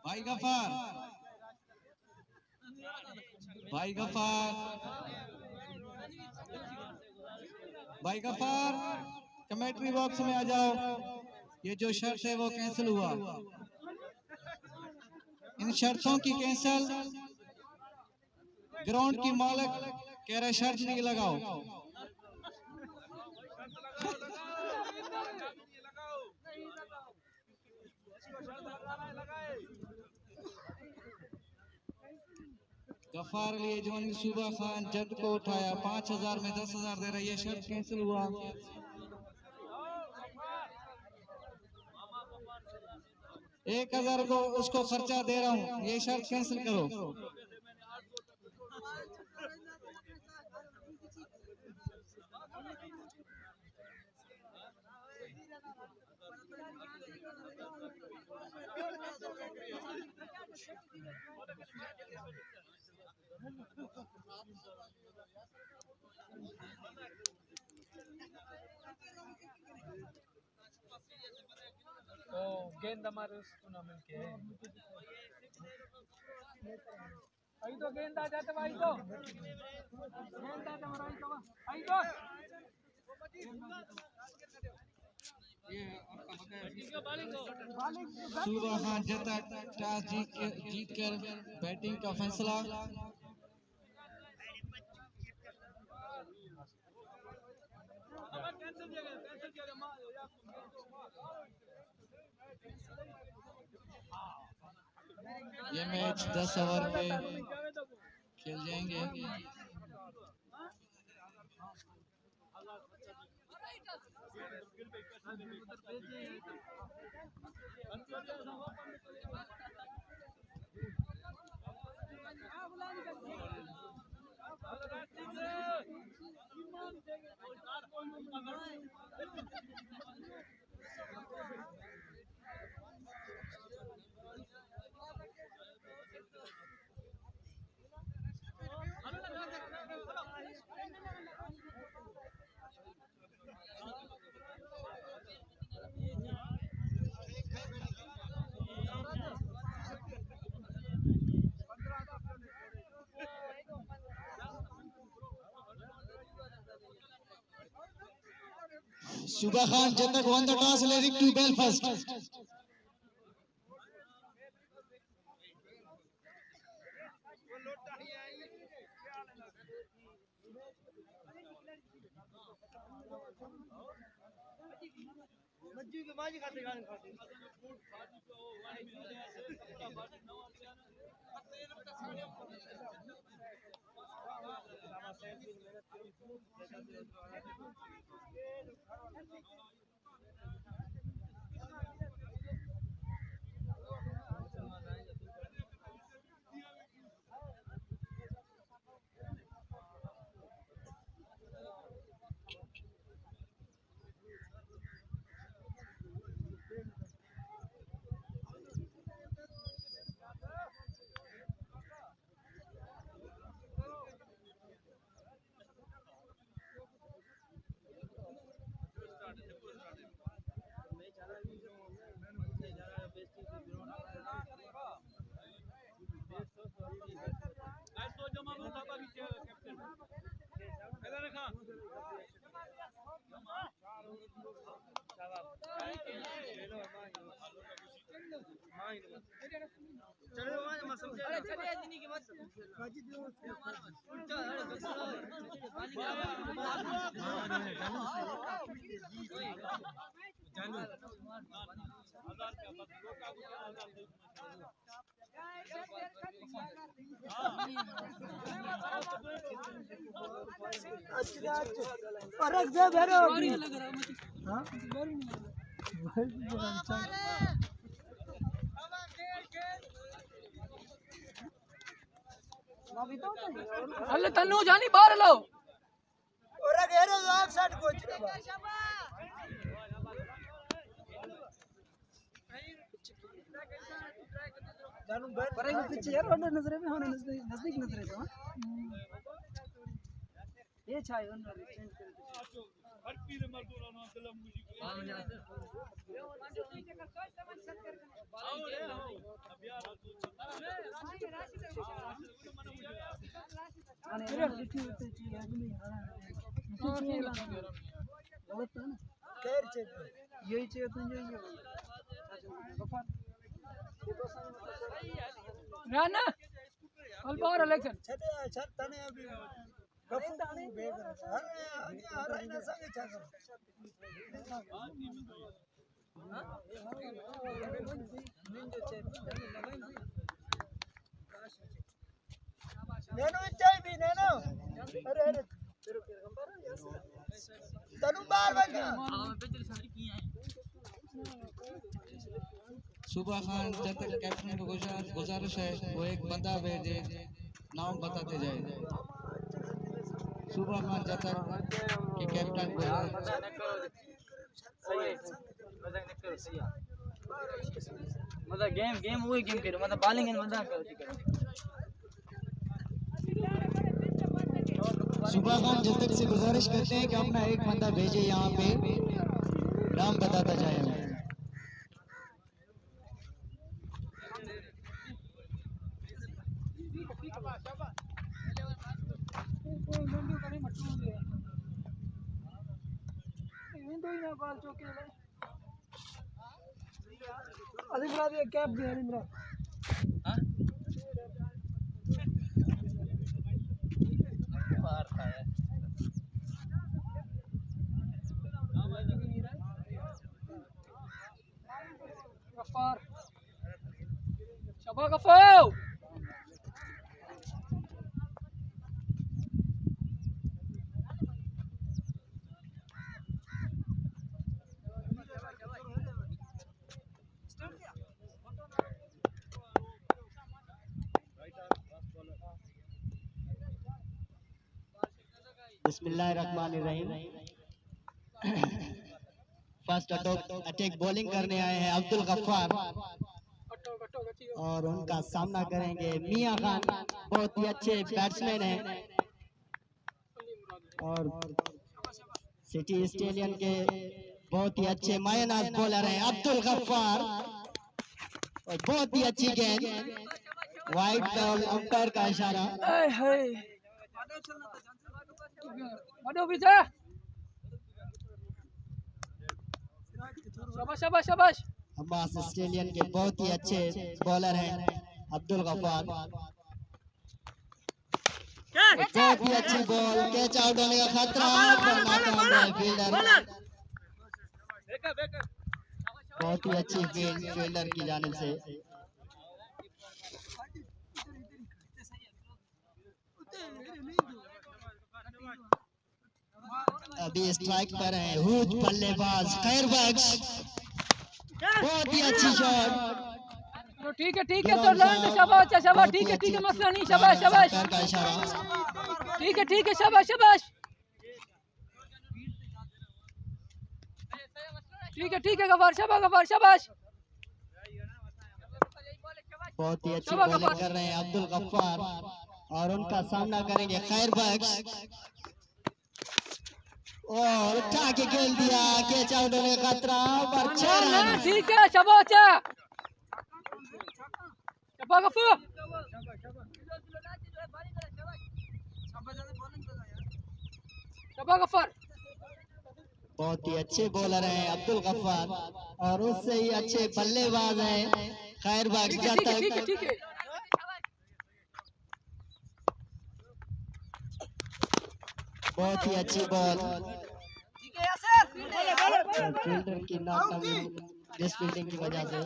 भाई गफार, भाई गफार, भाई गफार, कमेंट्री बॉक्स में आ जाओ। ये जो शर्त है वो कैंसिल हुआ। इन शर्तों की कैंसिल। ग्राउंड की मालिक कह रहे शर्त नहीं लगाओ। गफार अली जवानी सूबा खान जद को उठाया 5000 में 10,000 दे रहा है। ये शर्त कैंसिल हुआ। 1000 को उसको खर्चा दे रहा हूँ। ये शर्त कैंसिल करो। गेंद हमारे उस टूर्नामेंट के है। आई तो गेंद आ जाते भाई तो गेंद आ जाते आई तो सूबा खान जता टॉस जीत कर बैटिंग का फैसला। ये मैच 10 ओवर पे खेल जाएंगे। Subha Khan Jatak won the toss, leading to Belfast. अल्ले तन्नू जानी बाहर लो और घेरो ऑफ साइड कोच जानू पर पीछे यार और नजर में होने नजदीक नजर है तो ये छाय और चेंज कर हर पीर मजदूर नो सलाम मुझे राना कल बाहर इलेक्शन నేను ఇచ్చేవి నేను అరే అరే తను బార్ బగా सुबह खान जब तक कैप्टन को गुजारिश है वो एक बंदा भेजे नाम बताते जाए सुबह खान जब तक कि कैप्टन को मतलब गेम वही गेम करो मतलब बॉलिंग एंड मजा करो सुबह खान जब तक से गुजारिश करते हैं कि अपना एक बंदा भेजे यहाँ पे नाम बताता जाए कैप दिया इमरान गफ्फार शबा गफ्फार बिस्मिल्लाहिर्रहमानिर्रहीम फर्स्ट अटैक बॉलिंग करने आए हैं अब्दुल गफ्फार और उनका सामना करेंगे मियां खान बहुत ही अच्छे बैट्समैन हैं और सिटी स्टेडियम के बहुत ही अच्छे मायनाज बॉलर हैं अब्दुल गफ्फार और बहुत ही अच्छी गेंद वाइड बॉल अंपायर का इशारा बड़ो पीछे शाबाश शाबाश शाबाश अब्बास ऑस्ट्रेलियन के बहुत ही अच्छे बॉलर हैं अब्दुल गफ्फार बहुत ही अच्छी बॉल कैच आउट होने का खतरा फील्डर बहुत ही अच्छी फील्डर की जानिब से। अभी स्ट्राइक पर है हुज बल्लेबाज खैर बख्श, बहुत ही अच्छी शॉट। तो ठीक है तो लैंड शाबाश शाबाश, ठीक है मसला नहीं, शाबाश शाबाश, का इशारा। ठीक है शाबाश शाबाश, ठीक है गफार शाबाश। बहुत ही अच्छी बॉलिंग कर रहे हैं अब्दुल गफ्फार और उनका सामना करेंगे खैर बख्श। और उठा के खेल दिया, कैच आउट होने का खतरा पर 6 रन। ठीक है शाबाश गफूर, गफार। बहुत ही अच्छे बॉलर हैं अब्दुल गफ्फार और उससे ही अच्छे बल्लेबाज हैं खैर बख्श। जब तक ठीक है बहुत ही अच्छी बॉल, फील्डर की नाकामी मिस फील्डिंग की वजह से।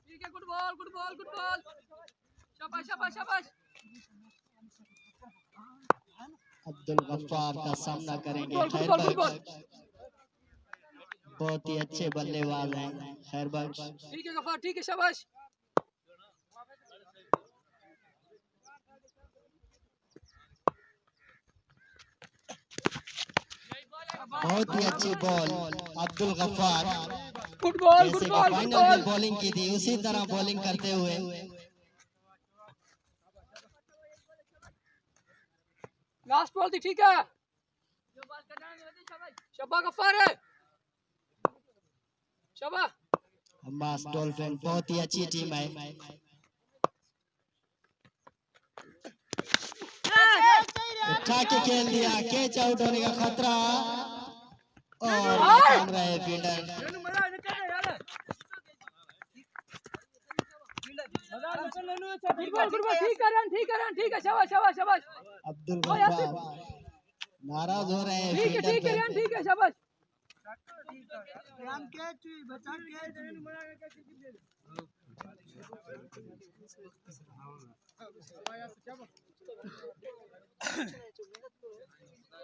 ठीक है, गुड बॉल शाबाश। अब्दुल गफ्फार का सामना करेंगे खैर बख्श। बहुत ही अच्छे बल्लेबाज हैं खैर बख्श। ठीक है गफार, ठीक है शाबाश। बहुत ही अच्छी ball Abdul Gaffar, good ball जैसे कि फाइनल में बॉलिंग की थी उसी तरह बॉलिंग करते हुए। लास्ट बॉल थी, ठीक है शाबाश गफार है, शाबाश। हमास डॉल्फिन बहुत ही अच्छी टीम है। उठा के खेल दिया, कैच आउट होने का खतरा और नाकाम रहे फील्डर। ठीक है शाबाश। अब्दुल गफ्फार नाराज हो रहे हैं फील्डर पे। ठीक है शाबाश।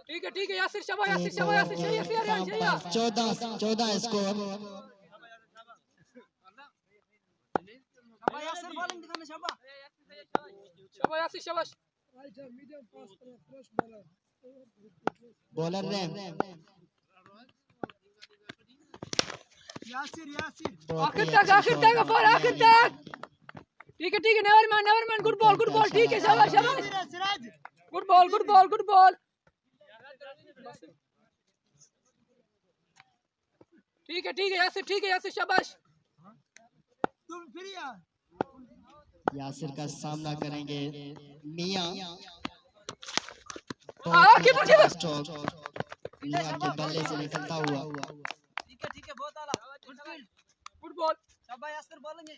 ठीक है यासिर शाबाश, यासिर 14 स्कोर। शाबाश। बॉलर ने आखिर तक गफार, आखिर तक। ठीक है नेवर मैन, गुड बॉल, ठीक है शाबाश। Good ball. ठीक है यासिर शाबाश। यासिर का सामना करेंगे मियां। स्ट्रोक मियां के बल्ले से निकलता हुआ। ठीक है बहुत आला, गुड बॉल शाबाश यासिर, बॉलेंगे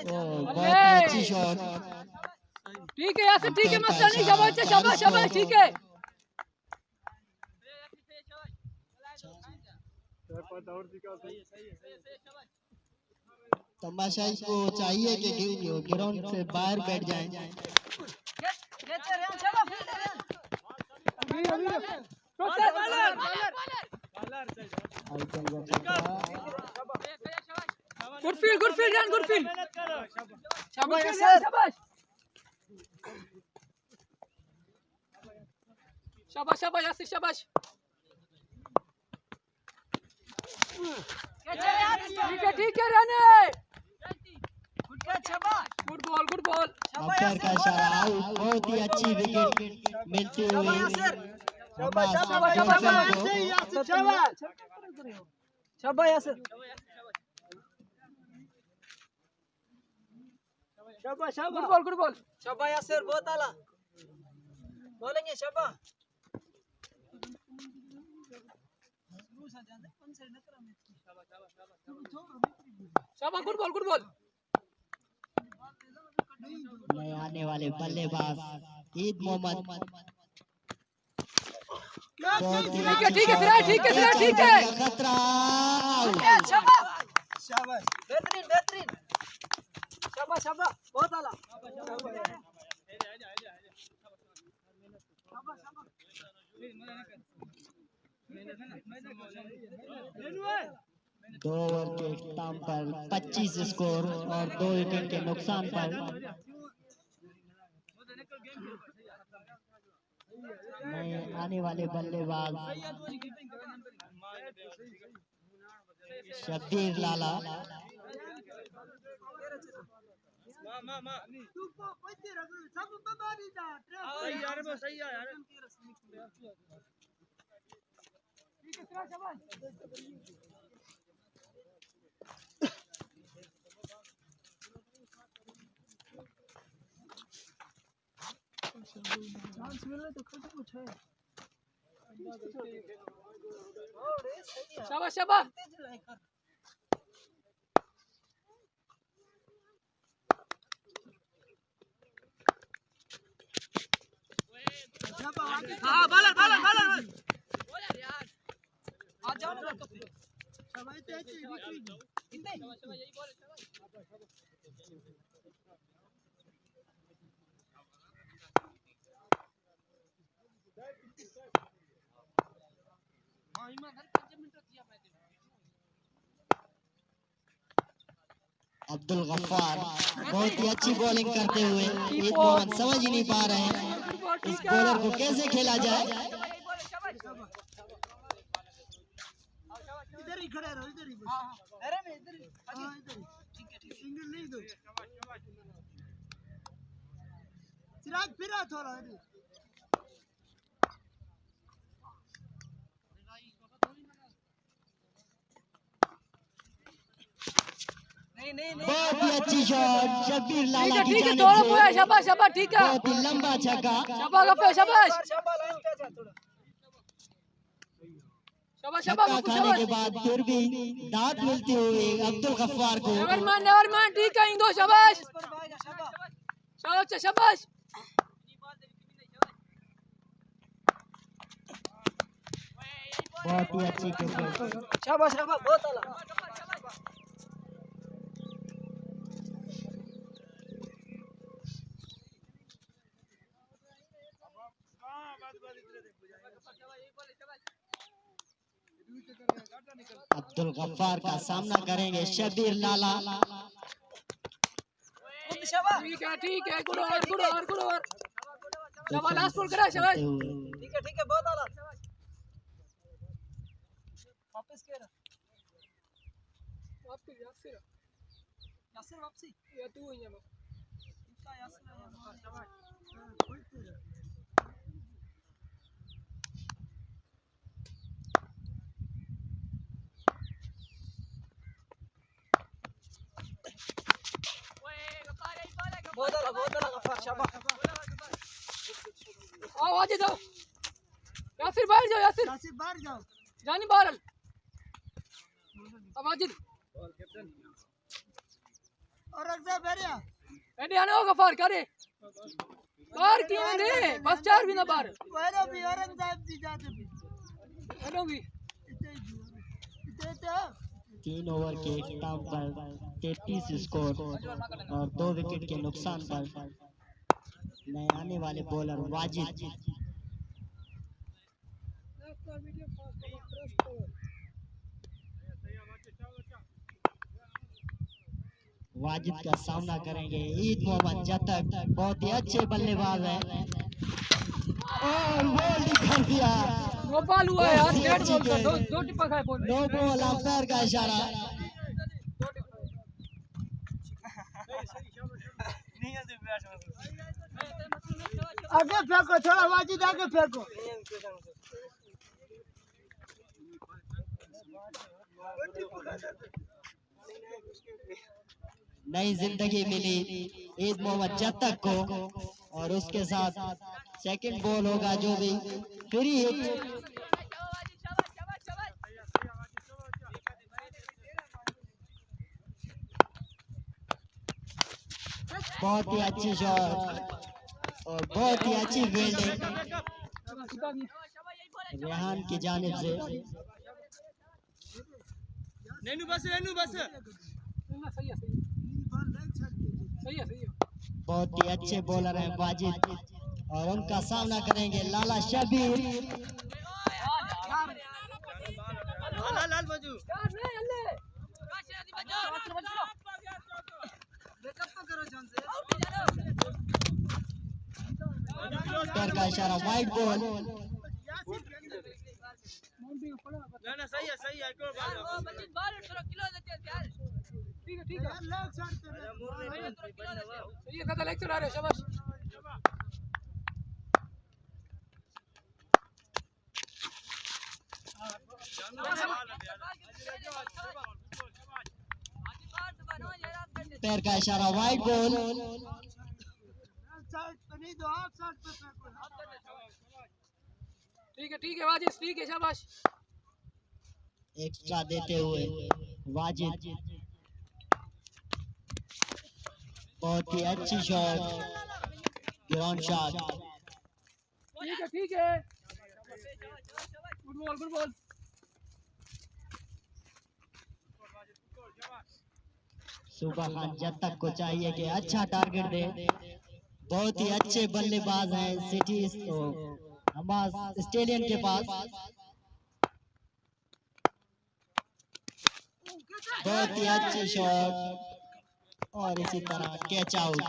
बहुत ही अच्छी शॉट। ठीक है यासिर, ठीक है मसला नहीं, शाबाश। ठीक है तमाशाई को चाहिए कि ग्राउंड से बाहर बैठ जाएं। गुड फील्ड शाबाश यासिर, शाबाश। ठीक है राने, गुड बॉल। अंपायर का इशारा आउट। बहुत ही अच्छी विकेट मिलती हुई शाबाश यासिर। गुड बॉल शाबाश यासिर, बहुत आला, बोलेंगे शाबाश। शाबाश गुड बॉल गुड बॉल नए आने वाले बल्लेबाज ईद मोहम्मद। ठीक है सिराज ठीक है सिराज ठीक है खतरा। शाबाश बेहतरीन बेहतरीन शाबाश शाबाश बहुत आला दो ओवर के इख्तिताम पर 25 स्कोर और 2 विकेट के नुकसान पर नए आने वाले बल्लेबाज शब्बीर लाला। शाबाश शाबाश हाँ बॉलर बॉलर बॉलर आ जाओ ना तो अब्दुल गफ्फार बहुत ही अच्छी बॉलिंग करते हुए ईद मोहम्मद समझ ही नहीं पा रहे हैं इस बॉलर को कैसे खेला जाए। इधर ही खड़े रहो इधर ही अरे मैं इधर ही हां इधर ठीक है सिंगल नहीं दो सिराज फिरा थोड़ा बहुत ही अच्छी शॉट शब्बीर लाला की ठीक है जानिब थोड़ा से। पूरा शाबाश शाबाश ठीक है बहुत ही लंबा छक्का। शाबाश गफ्फार शाबाश शाबाश लाइन पे जा थोड़ा शाबाश छक्का शाबाश खाने के बाद फिर भी दाद मिलती हुई अब्दुल गफ्फार को। नेवर मान ठीक है इंदो शाबाश पर भागा शाबाश शाबाश शाबाश बहुत ही अच्छी क्रिकेट। शाबाश शाबाश बहुत आला अब्दुल गफ्फार का सामना करेंगे शब्बीर लाला। ठीक है good over good over good over शाबाश लास्ट बॉल करा शाबाश ठीक है बहुत आला वापस कर यासिर वापसी या तू ही है इनका यासिर शाबाश बहुत आला गफ्फार शाबाश आओ आजे जाओ यासिर बाहर जाओ यासिर बाहर जाओ जानी बाहर अब वाजिद और रखजा बेरिया एडी आने होगा फार करे बाहर क्यों ने बस चार भी ना बाहर वेरो भी औरंगजेब दी जाते भी हेलो भी इते 3 ओवर के इख्तिताम पर 33 स्कोर और 2 विकेट के नुकसान पर नए आने वाले बॉलर वाजिद का सामना करेंगे ईद मोहम्मद जतक। बहुत ही अच्छे बल्लेबाज हैं और बॉल कर दिया। नो बॉल हुआ है यार डेड बॉल का दो टिप्पा खाए बॉल नो बॉल अंपायर का इशारा। आगे फेंको थोड़ा वाजिद आगे फेंको नई जिंदगी मिली ईद मोहम्मद जतक को और उसके साथ सेकंड बॉल होगा जो भी फ्री हिट। बहुत ही अच्छी शॉट और बहुत ही अच्छी फील्डिंग रेहान की जानिब से। बहुत ही अच्छे बॉलर हैं वाजिद और उनका सामना करेंगे लाला शबीर। पैर का इशारा वाइड बॉल। पैर का इशारा वाइड बॉल। ठीक है वाजिद, ठीक है, शाबाश। एक्स्ट्रा देते हुए वाजिद, बहुत ही अच्छी शॉट, ग्राउंड शॉट। ठीक है, गुड बॉल। सुबह खान जत्तक को चाहिए कि अच्छा टारगेट दे। बहुत ही अच्छे बल्लेबाज हैं सिटी हमास स्टेडियम के पास। बहुत ही अच्छी शॉट और इसी तरह कैच आउट।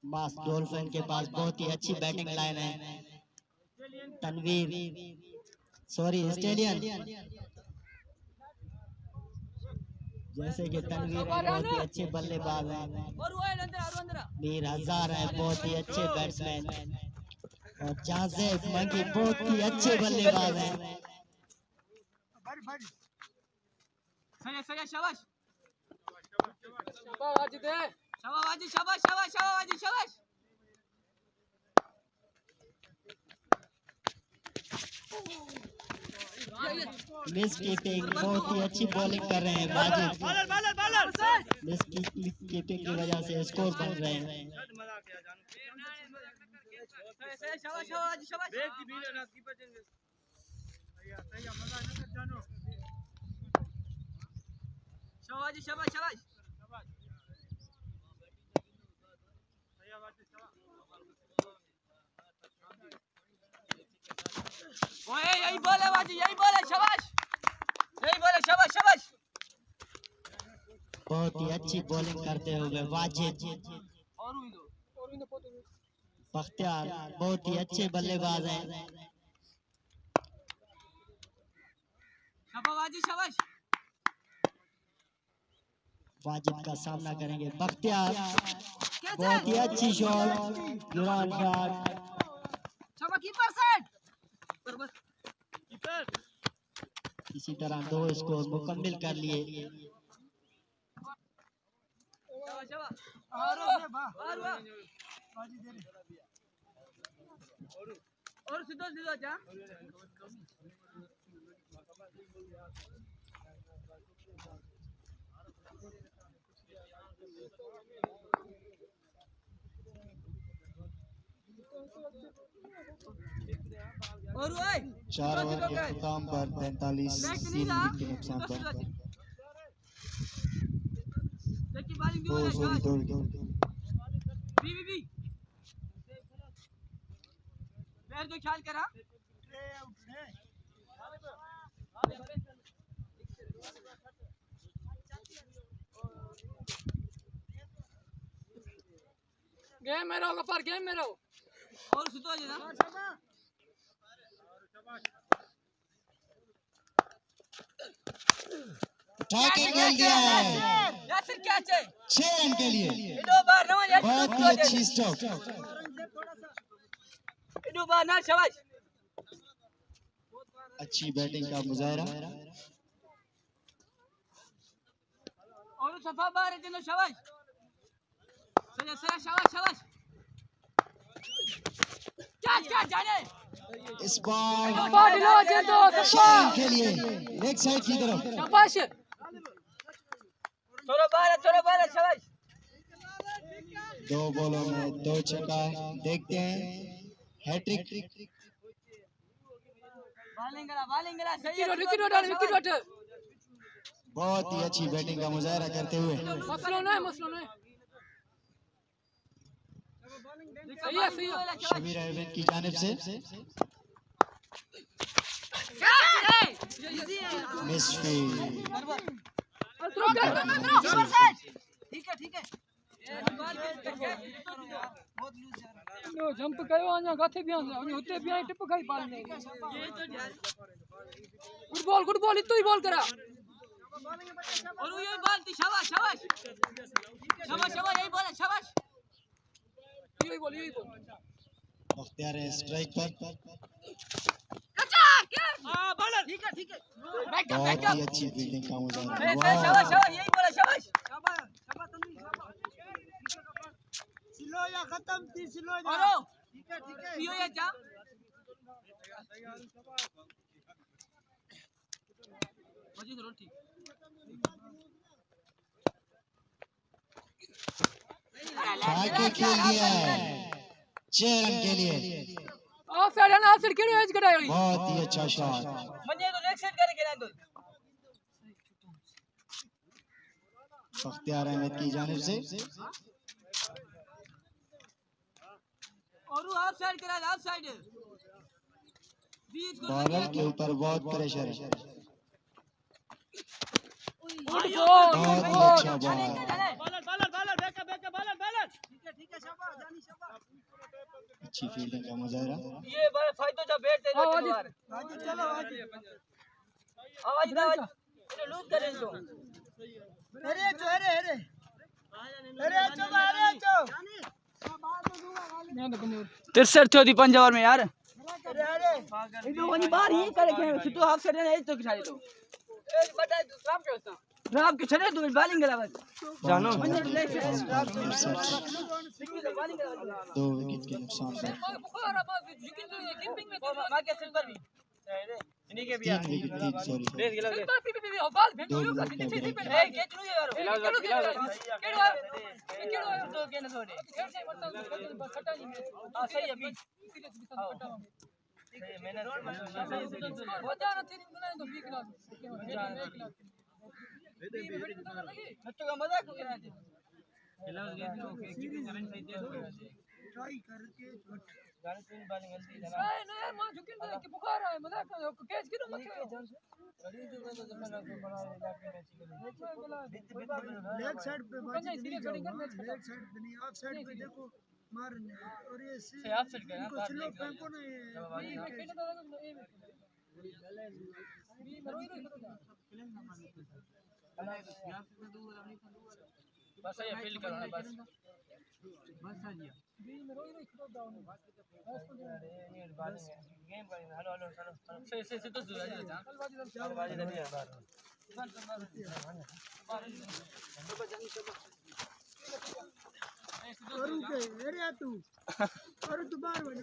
मास डॉल्फिन के पास बहुत ही अच्छी बैटिंग लाइन है। स्टेलियन, जैसे कि तनवीर बहुत ही अच्छे बल्लेबाज हैं। मीर हजार है बहुत ही अच्छे बैट्समैन और जाज़ेब मंकी बहुत ही अच्छे बल्लेबाज हैं। शाबाश। मिस कीपिंग, बहुत ही अच्छी बॉलिंग कर रहे हैं वाजिद। मिस कीपिंग की वजह से स्कोर बन रहे हैं। शाबाश। यही बोल है बाजी, यही बोल है, शाबाश। बहुत ही अच्छी बॉलिंग करते हुए वाजिद। बख्तियार बहुत ही अच्छे बल्लेबाज हैं। शाबाश। वाजिद का सामना करेंगे बख्तियार। बहुत ही अच्छी शॉट, ग्राउंड शॉट। इसी तरह 2 स्कोर मुकम्मिल कर लिए। और सीधो जा। और 4 ओवर के इख्तिताम पर 43 विकेट के नुकसान पर 2 पैर जो ख्याल करा। गेम में रहो गफार, गेम में रहो। और सुतो जी ना। टैकल खेल दिया है यासिर, क्या चाहिए 6 रन के लिए। इडो बार ना यार, बहुत ही अच्छी स्टॉप। इडो बार ना, शाबाश। अच्छी बैटिंग का मुजाहरा। और सफा बार है जिनो, शाबाश। शाबाश। क्या जाने इस बार शाबाश लो अजय तो शेरन शाबाश के लिए लेग साइड की तरफ शाबाश थोड़ा बाहर शाबाश 2 बॉलों में 2 छक्का देखते हैं हैट्रिक बॉलिंग करा सही है विकेट विकेट बहुत ही अच्छी बैटिंग का मुजाहरा करते हुए मसलो नहीं सही है शबीर अहमद की जानिब से मिसफील्ड ठीक है लो जंप कयो आना गाथे भी आना होते भी आई टिप खाई पाल नहीं गुड बॉल इतो ही बॉल करा और यही बॉल थी शाबाश यही बॉल है शाबाश यही बॉल मुख्तियार है स्ट्राइक पर बॉलर ठीक है बहुत ही अच्छी फील्डिंग का मुजाहरा शाबाश यही बॉल है शाबाश सिलो या खत्म थी सिलो या और ठीक है पियो या जा मौजूद रो ठीक आगे खेल दिया है 6 रन के लिए ऑफ साइड खेलो एज करा बहुत ही अच्छा शॉट मन्ने तो लेग साइड करके ना दो मुख्तियार अहमद की जानिब से और ऑफ साइड करा ऑफ साइड बीच को बॉलर के ऊपर बहुत प्रेशर है गुड बहुत ही अच्छा बॉल बॉलर बैकअप ठीक है शाबाश जानी शाबाश अच्छी फील्डिंग का मुजाहरा ये बड़ा फायदा जो बैठ दे आओ, दो आगे चलो आगे आवाज ये लूज करें तो अरे चो तिरसठ चौथी पंजाब में यार अरे बाहर ये करे के तो हाफ साइड है तो खिलाड़ी तो राम के छड़े तू बॉलिंग करा बस जानो 2 विकेट के नुकसान पर मां के सिल्वर भी इन्हीं के भी यार 3 विकेट 3 सॉरी 2 मिनट का मजाक हो गया ट्राई करके बुखार है मजाक कैच गिरो मत लेग साइड पे बाजी नहीं जाओ लेग साइड पे नहीं ऑफ साइड पे देखो मारने और ये ऑफ साइड पे इनको स्लो फेंको ना बस ये फील्ड करो ना बस गेम हेलो से तो और तू बाहर बन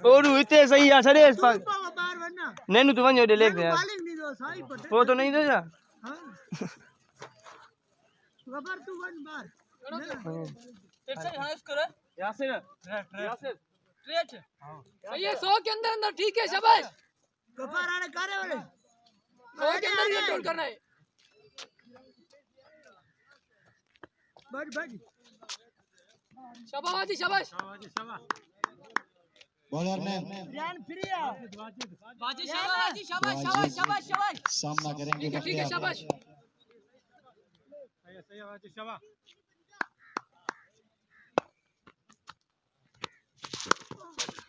और इतने सही है सरे बाहर बनना नैनू तू वंजो दे लेग दे बॉलिंग नहीं दो साई पर वो तो नहीं दे जा हां गबर तू बन बाहर फिर से हां इसको यासिर स्ट्रेट ये 100 के अंदर ठीक है शाबाश गबर आने करे वाले 100 के अंदर ये टोल करना है बच शाबाश शाबाश बॉलर ने रन फ्री है बाजी शाबाश सामना करेंगे ठीक है शाबाश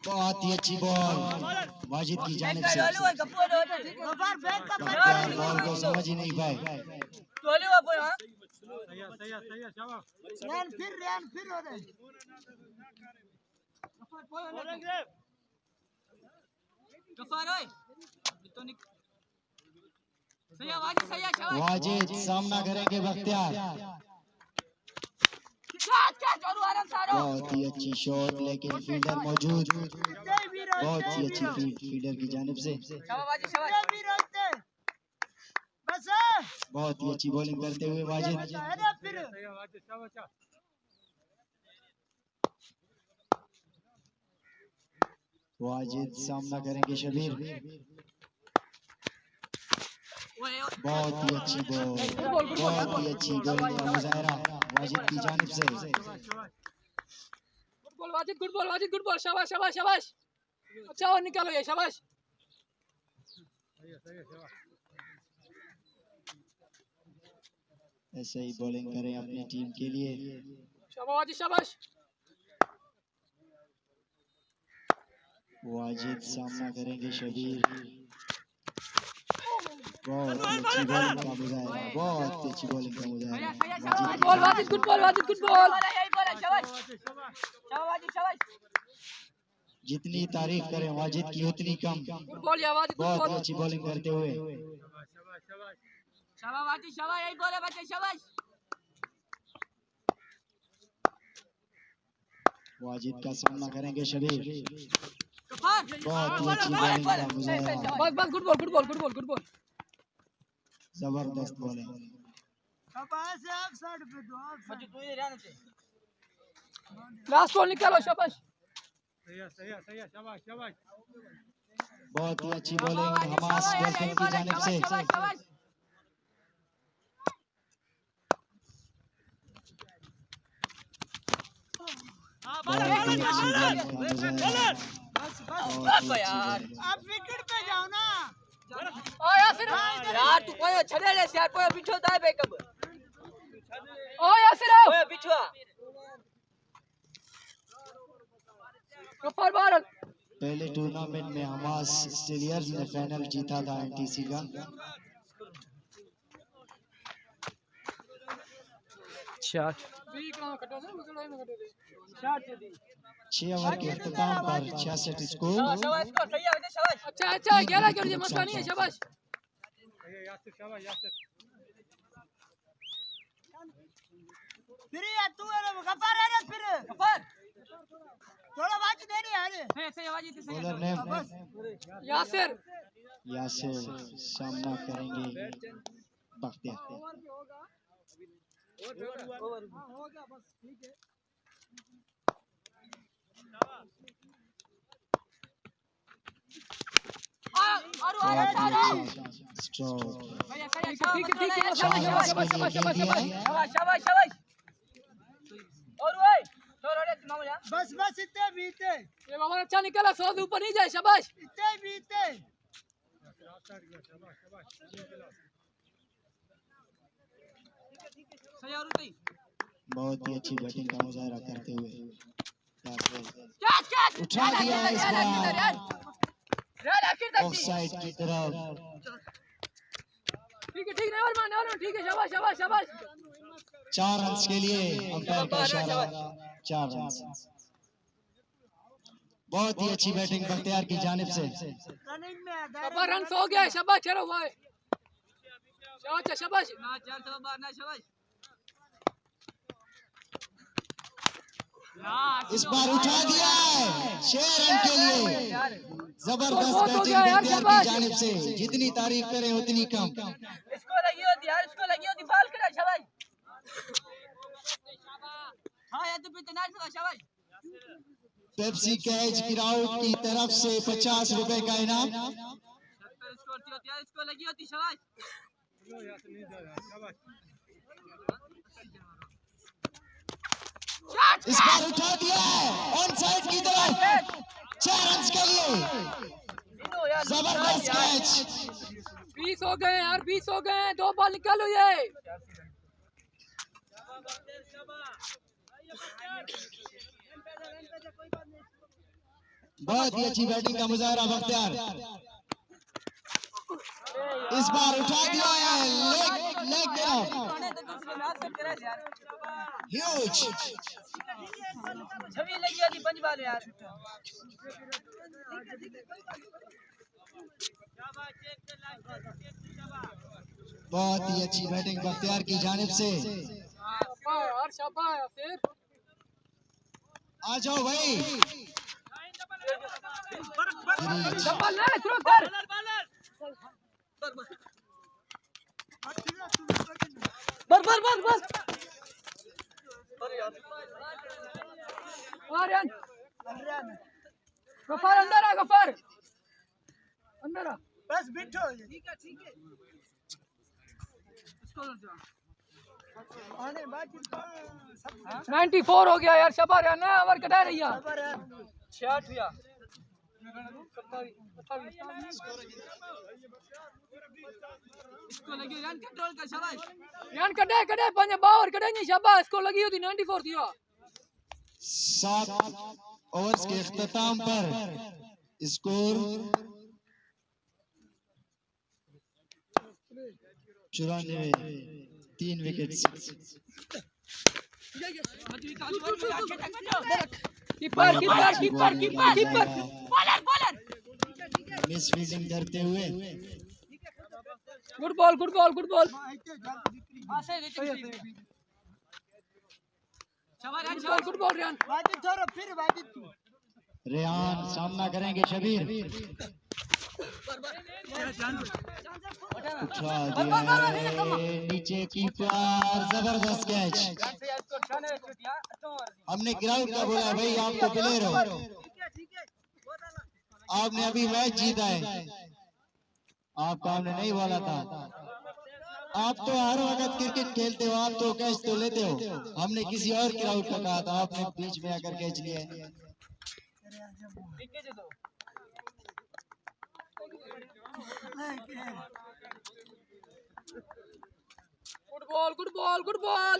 बहुत ही अच्छी बॉल वाजिद की जानिब से गबर बैक का बॉल को समझ ही नहीं पाए रन फिर हो रहे वाजिद सामना करेंगे बख्तियार बहुत ही अच्छी शॉट लेकिन फील्डर मौजूद जय वीरा बहुत ही अच्छी फील्डर की जानिब से। शाबाश शाबाश भी रोकते बस बहुत ही अच्छी बॉलिंग करते हुए वाजिद। है ना फिर वाजिद सामना करेंगे शबीर। बहुत ही अच्छी बॉल, बहुत ही अच्छी बॉलिंग का मुजाहरा वाजिद की जानिब से। Good ball Wajid good ball शाबाश शाबाश शाबाश अच्छा और निकालो ये शाबाश ऐसे ही बॉलिंग करें अपनी टीम के लिए। शाबाश वाजिद शाबाश वाजिद सामना करेंगे शबीर। बहुत ही अच्छी बॉलिंग का मुजाहरा, बहुत ही अच्छी बॉलिंग का मुजाहरा good ball Wajid good ball Wajid good ball जितनी तारीफ करें वाजिद की उतनी कम। गुड बॉल या वाजिद गुड बहुत बॉल ही अच्छी बॉलिंग करते हुए शाबाश वाजिद शाबाश यही बोल है बच्चे शाबाश वाजिद का सामना करेंगे शबीर। कफार बहुत ही अच्छी बॉलिंग का मुजाहरा, बस बस good ball good ball good ball good ball जबरदस्त बॉलिंग। अब ऐसे ऑफ साइड पे दो ऑफ बच्चे तू ये रहने से लास्ट बॉल निकालो शाबाश बहुत ही अच्छी बॉलिंग हमास डॉल्फिन की जानिब से। बहुत ही अच्छी बॉलिंग का मुजाहरा, बहुत ही अच्छी बॉलिंग। आप विकेट पे जाओ ना ओ यासिर यार तू कोई छड़े ले यार कोई पीछे दाए बे कब ओ यासिर आओ कोई पीछे गफ्फार भारत पहले टूर्नामेंट में हमास स्टेलियर्स ने फाइनल जीता था एनटीसी का। शॉट 6 ओवर के अख्ताम पर 66 स्कोर। शाबाश को सही है बच्चे शाबाश अच्छा अच्छा 11 के लिए मसला नहीं है शाबाश फिर यार तू है गफार है ना फिर कफार थोड़ा बात देनी है सही वाजिद सही बॉलर नेम यासिर यासिर सामना करेंगे बख्तियार। स्ट्रोक ठीक है शाबाश शाबाश शाबाश शाबाश शाबाश शाबाश और ओए छोड़ रे मामू यार बस बस इतने बीते ये बाबा अच्छा निकला 100 से ऊपर नहीं जाए शाबाश इतने बीते सही और उतई बहुत ही अच्छी बैटिंग का मुजाहरा करते हुए क्या उठा दिया इस बार यार आखिर तक ऑफ साइड की तरफ। ठीक है नेवर ठीक है शाबाश शाबाश शाबाश 4 रन के लिए अंपायर का इशारा, 4 रन। बहुत ही अच्छी बैटिंग बख्तियार की जानिब से। रनिंग में शाबाश रन हो गया शाबाश चलो भाई शाबाश शाबाश ना चार सौ बार ना शाबाश इस बार उठा दिया है 6 रन के लिए। जबरदस्त बहुत हो बैटिंग गया यार, बख्तियार की शाबाश। जानिब से, जितनी तारीफ करें उतनी कम। इसको लगी होती यार इसको लगी होती बाल करा शाबाश हां यार तू पे तना शाबाश पेप्सी कैच क्राउड की तरफ से 50 रुपए का इनाम। 70 स्कोर थी होती यार इसको लगी होती शाबाश इस बार उठा दिया है ऑन साइड की तरफ 4 रन के लिए। इनो यार जबरदस्त कैच। 20 हो गए यार 20 हो गए 2 बॉल निकालो ये बहुत ही अच्छी बैटिंग का मुजाहरा बख्तियार। इस बार उठा दिया है लेग ह्यूज। छवि लगी होती 5 बाल यार बहुत ही अच्छी बैटिंग बख्तियार की जानिब से। शाबाश यार शाबाश फिर आ जाओ भाई। गिरीश डबल ले थ्रो कर बस और यार गफार अंदर आ गफार अंदर आ बस बैठो ठीक है आने बाकी सब 94 हो गया यार शबार यार ना ओवर कटा रही है खबर है 66 हुआ इसको लगी रन कंट्रोल कर शाबाश रन कटे पंज बावर कटे नहीं शाबाश इसको लगी होती 94 दिया 7 ओवर्स के इख्तिताम पर score 94 3 wicket. Keeper bowler miss fielding करते हुए good ball good ball run बाकी थोड़ा फिर बाकी रेहान सामना करेंगे शबीर। उठा दिया है नीचे कीपर, जबरदस्त कैच। हमने ग्राउंड का बोला भाई आप तो प्लेयर हो, आपने अभी मैच जीता है, आपको हमने नहीं बोला था। आप तो हर वक्त क्रिकेट खेलते हो, आप तो कैच तो लेते हो, हमने किसी और ग्राउंड का कहा था, आपने बीच में आकर कैच लिया है। गुड बॉल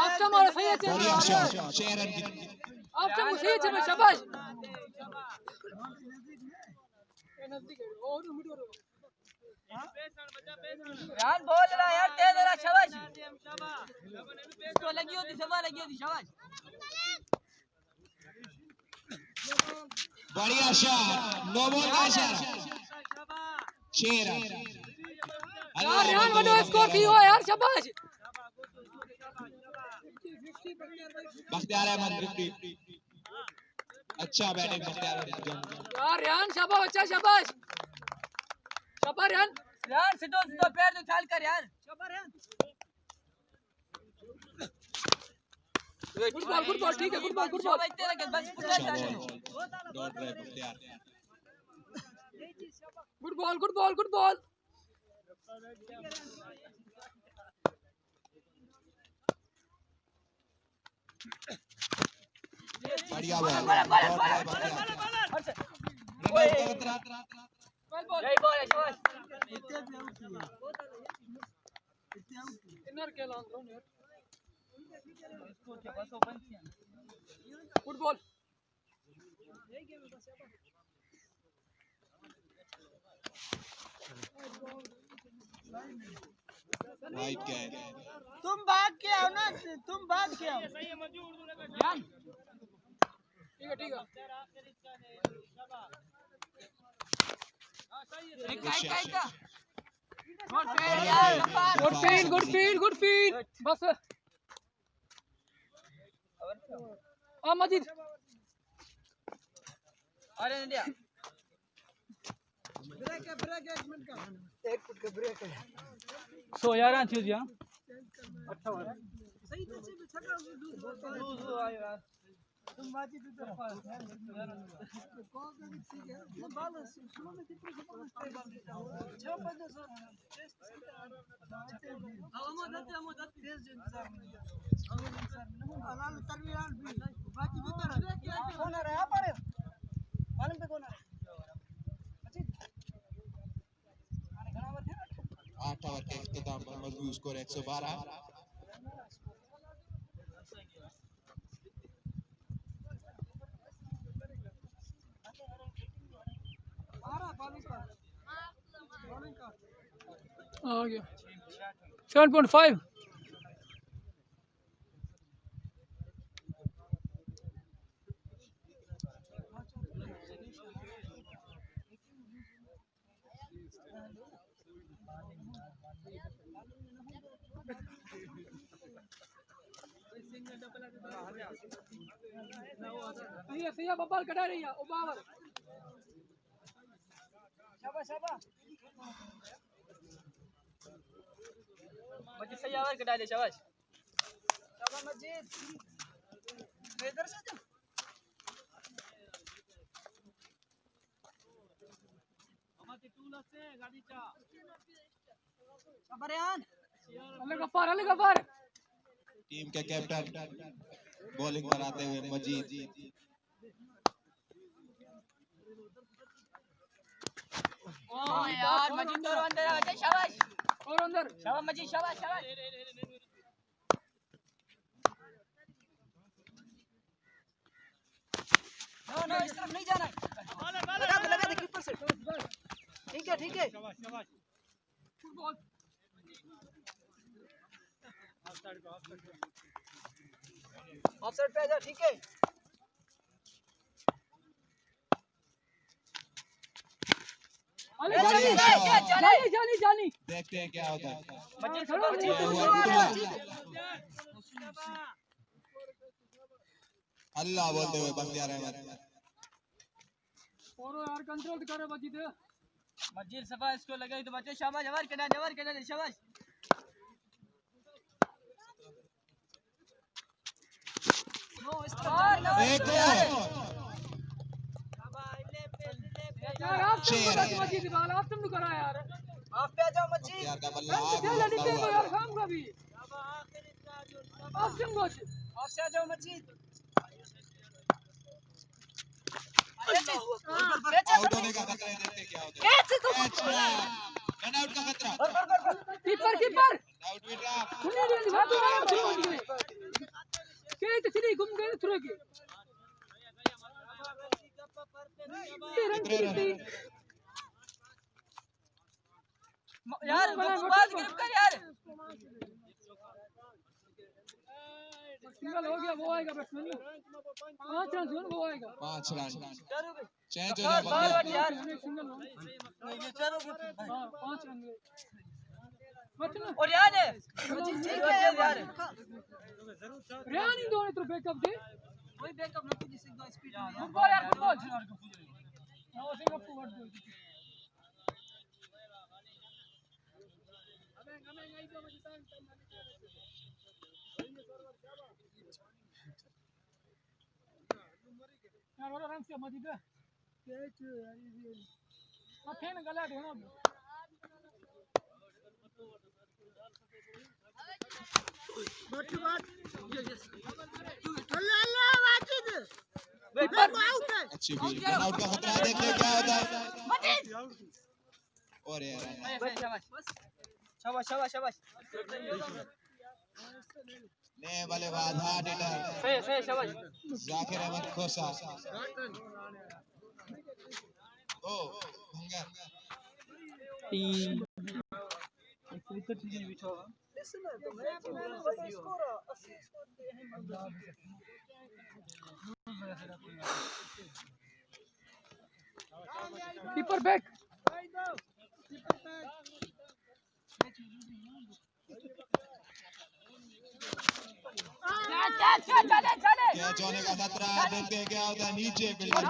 आफ्टर मारो सही है बढ़िया शॉट, 6 रन की आफ्टर सही है शाबाश यार बोल रहा यार तेज रहा शाबाश इसको लगी होती शाबाश बढ़िया शॉट, नो बॉल का इशारा, 6 रन। यार रन बनो स्कोर थी हो यार शाबाश बख्तियार अहमद 50, अच्छा बैटिंग बख्तियार अहमद। यार रन शाबाश अच्छा शाबाश रन यार सीधो पैर तो चाल कर यार गुड बॉल ठीक है गुड बॉल तेरा के बस पूरा चालू dot drive Bakhtiyar. Good ball बढ़िया बॉल, डॉट ड्राइव बख्तियार। यही बॉल है शाबाश इनर के लॉन्ग रन यार गुड बॉल वाइड कैच, तुम भाग के आओ ना, तुम भाग के आओ। ठीक है गुड फील्ड बस मजीद अरे इंडिया ब्रेक एक मिनट का ब्रेक है। सो यार थी जी अच्छा हो रहा है सही तो से छक्का आयो यार तुम बाजी की तरफ कौन सा ठीक है ये बॉल शुरू में कितनी जबरदस्त है 6 तेज इंतजार में हलाल तरवीरान भी बाकी उधर कौन है यहां पर मालूम पे कौन है 8 ओवर के इख्तिताम पर मजबूत स्कोर 112। आ गया 7.5 1 सही है बब्बल कटा रही है ओबावर शाबाश शाबाश मजीद सही आवाज कटा दे शाबाश शाबाश मजीद इधर से जा शाबाश अले गफार टीम के कैप्टन बॉलिंग पर आते हुए मजीद। ओ यार मजीद तो अंदर आ जा शाबाश और अंदर शाबाश मजीद शाबाश शाबाश नो इस तरफ नहीं जाना है लगा दे कीपर से ठीक है फुटबॉल ऑफसाइड पे आ जा ठीक है अले चले जानी देखते हैं क्या होता है। मजीद चलो अल्लाह बोलते हुए बख्तियार अहमद। और यार कंट्रोल करे मजीद मजीद सफा इसको लगाई तो बच्चे शाबाश जवार कटा दे शाबाश नो इस देखो यार आप मजीद बाल आप तुम करा यार आप पे आ जाओ मजीद यार का बल्ला चल निकल गो यार काम का भी आप तुम गोश आप से आ जाओ मजीद आउट होने का खतरा है। देखते हैं क्या होता है। कैच रन आउट का खतरा। कीपर आउट बेटा सुनिए रे बात ना के तो चली घूम गए थ्रो के यार बात गिरफ्त कर यार सिंगल हो गया वो आएगा बैट्समैन 5 रन वो आएगा 5 रन चेंज हो बार जाए। बार यार सिंगल हो हां 5 रन बचना और यार मजीद ठीक है यार रियानी दोनों तरफ बैकअप दे कोई बैकअप नहीं तुझे सीधा स्पीड में फुटबॉल यार फुटबॉल वो सिंगल फॉरवर्ड दो यार वो रन से मजीद कैच यार ये हाथ है ना गला ढोना अच्छी फील्ड रन आउट का खतरा है। देखते हैं क्या होता है। और यार शाबाश ने बल्लेबाज हार्ड हिटर सही शाबाश जाकिर अहमद खोसा। ओ भंगर कीपर बैक चले कैच होने का खतरा है। देखते हैं क्या होता है। नीचे फील्डर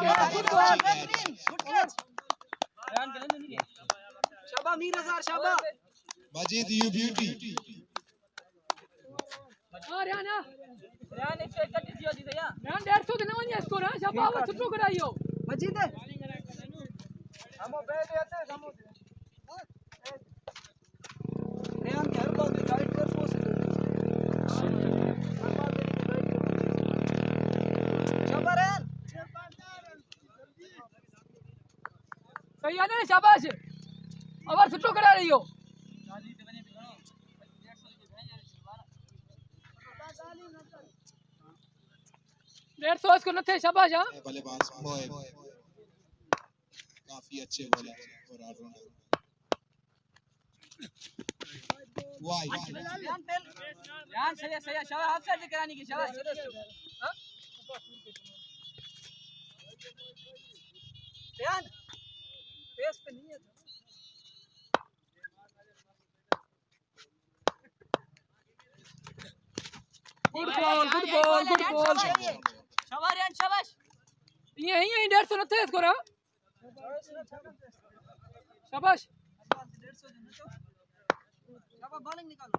शाबाश मीर हजार शाबाश मजीद यू ब्यूटी। हां रियाना यार ने से कट दियो दी या रियान 150 के नवन स्कोर है शाबाश छुट्टो कराइयो मजीद हम बैठ आते हम रियान के हर बॉल पे गाइड कर पोस्ट शाबाश रियान सही है ना शाबाश और छुट्टो करा रही हो 150 इसको नथे शाबाश हां बल्लेबाज मोएब काफी अच्छे बॉलर और ऑलराउंडर। वाइड यार सही शाबाश ऑफसाइड कराने की शाबाश रियान फेस पे नहीं है good ball good ball good ball शाबाश यार शाबाश यहीं यहीं 150 नथे इसको रा शाबाश अब बॉलिंग निकालो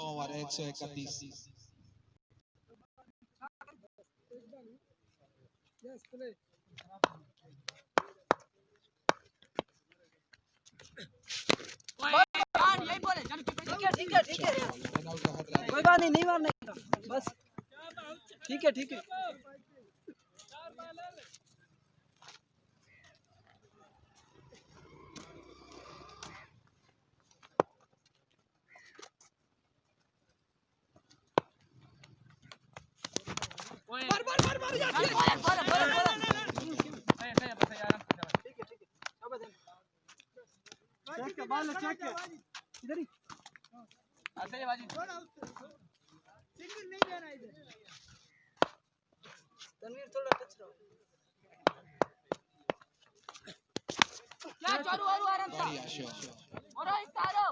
ओवर 131 यही बोले चल ठीक है रन आउट का खतरा है। कोई बात नहीं मारने का बस ठीक है इधर ही सिंगल नहीं देना इधर तनवीर थोड़ा टच रहो क्या चालू और आराम से बढ़िया शॉट और इस्तारो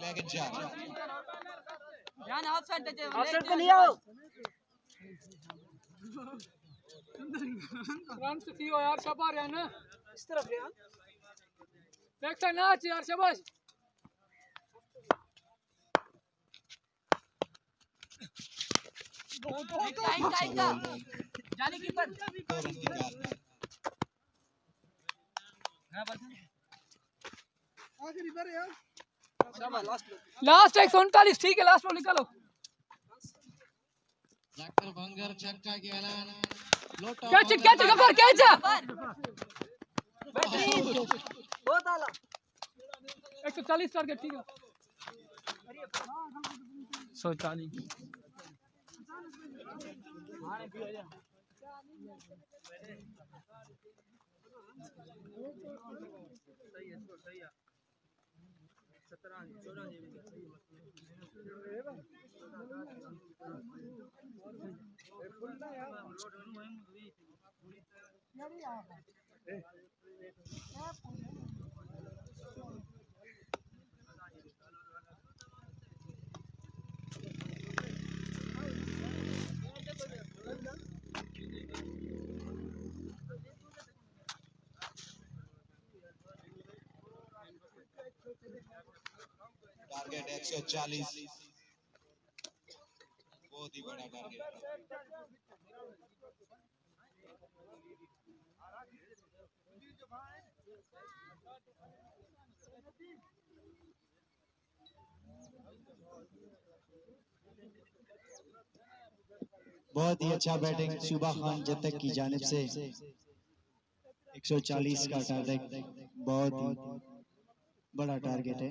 लेग जा ध्यान ऑफसाइड दे ऑफसाइड पे नहीं आओ रन से थी यार शाबाश यार ना इस तरफ यार बैक साइड नाच यार शाबाश टाइम का जाने की पर 2 रन निकाल आखिर इधर यार शाबाश लास्ट 139 ठीक है लास्ट बॉल निकालो जाकर भंगर छक्का के ऐलान लोटा कैच गफर कैच बहुत आला 140 टारगेट ठीक है 140 टारगेट 140 बहुत ही बड़ा टारगेट बहुत ही अच्छा बैटिंग सुबह खान जतक की जानिब से 140 का टारगेट बहुत ही बड़ा टारगेट है।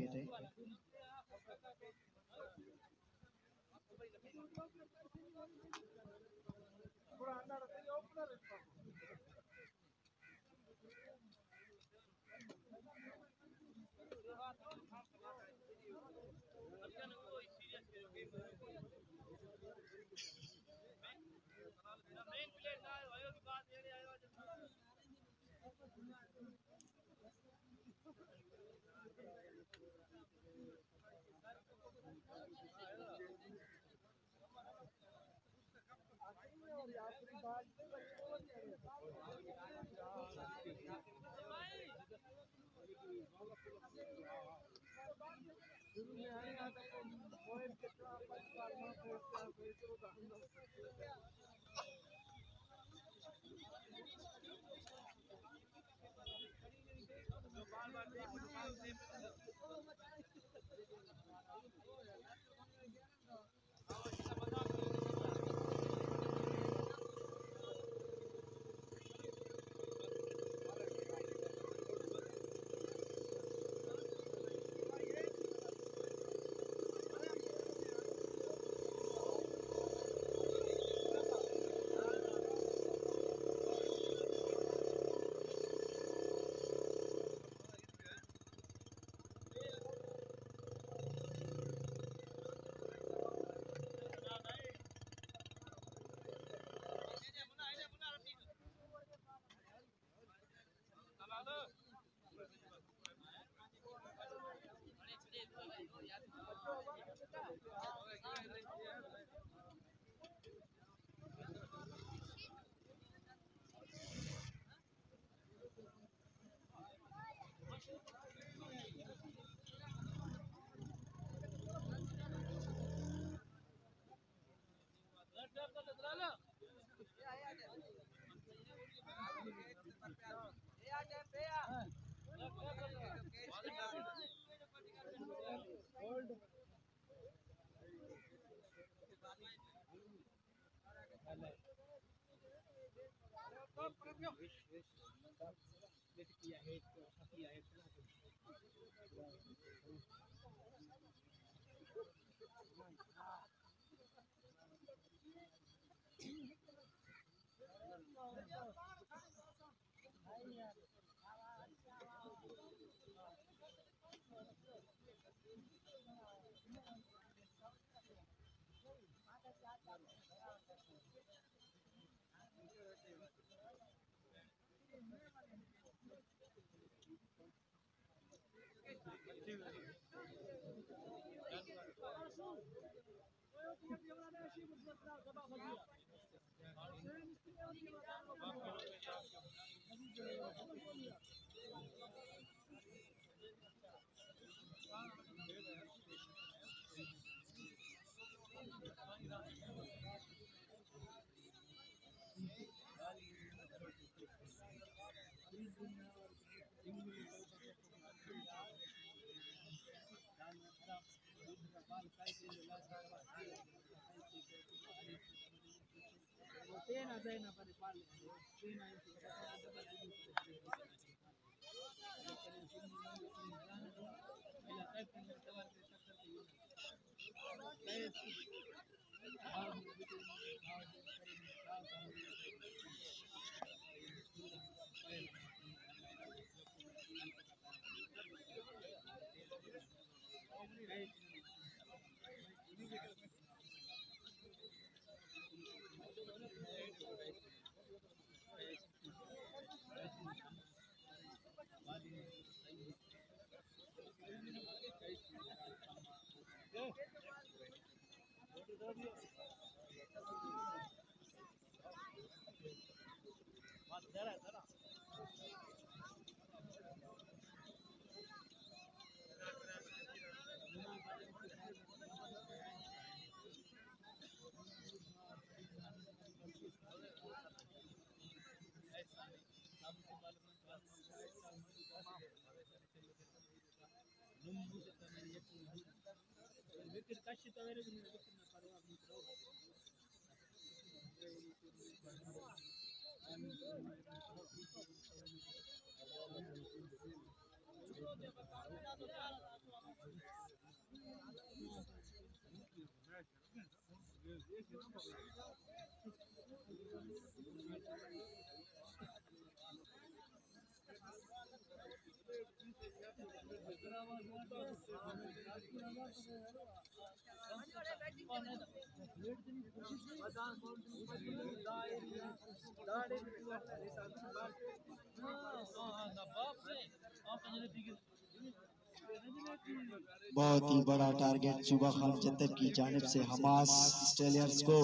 बहुत ही बड़ा टारगेट सुबह खान जत्तर की जानिब से हमास स्टेलियर्स को।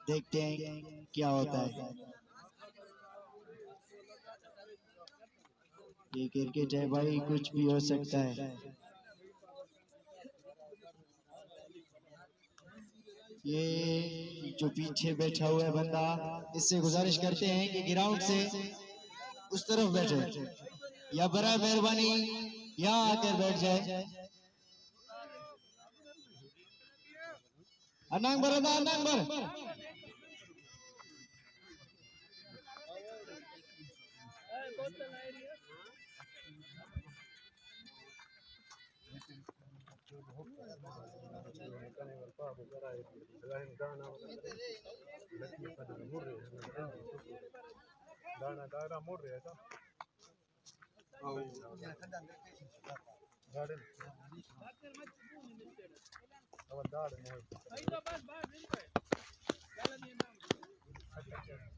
देखते हैं क्या होता है। ये क्रिकेट है भाई, कुछ भी हो सकता है। ये जो पीछे बैठा हुआ है बंदा, इससे गुजारिश करते हैं कि ग्राउंड से उस तरफ बैठे या बड़ा मेहरबानी यहाँ आकर बैठ जाए। अनांग बर अनांग बर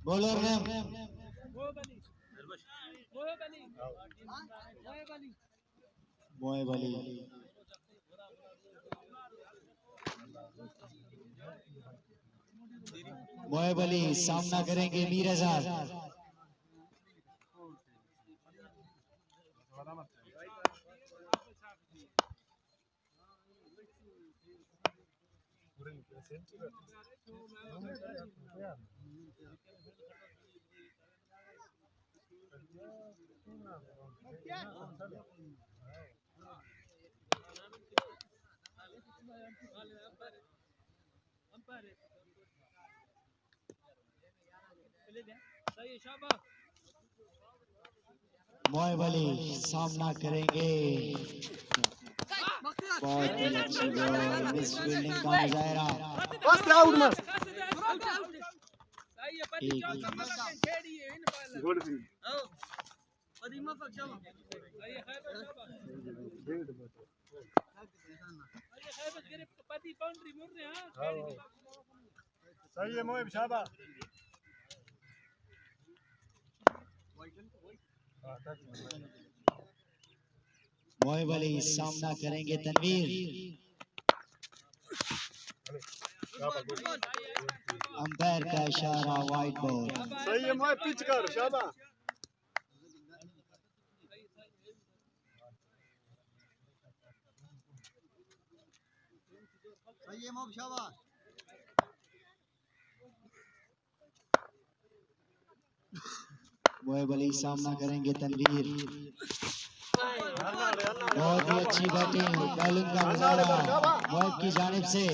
बॉलर ने मोएब अली। मोएब अली सामना करेंगे मीर आजाद। मोएब अली सामना करेंगे। बहुत ही अच्छी बॉल, मिस फील्डिंग का मुजाहरा। सही है मोएब, शाबाश। मोएब अली सामना करेंगे तनवीर। अंपायर का इशारा, वाइड बॉल। सही है मोएब, पिच कर, शाबाश। सही है मोब, शाबाश। मोएब अली सामना करेंगे तनवीर। बहुत ही अच्छी बैटिंग, बॉलिंग का मुजाहरा मोएब की जानिब से।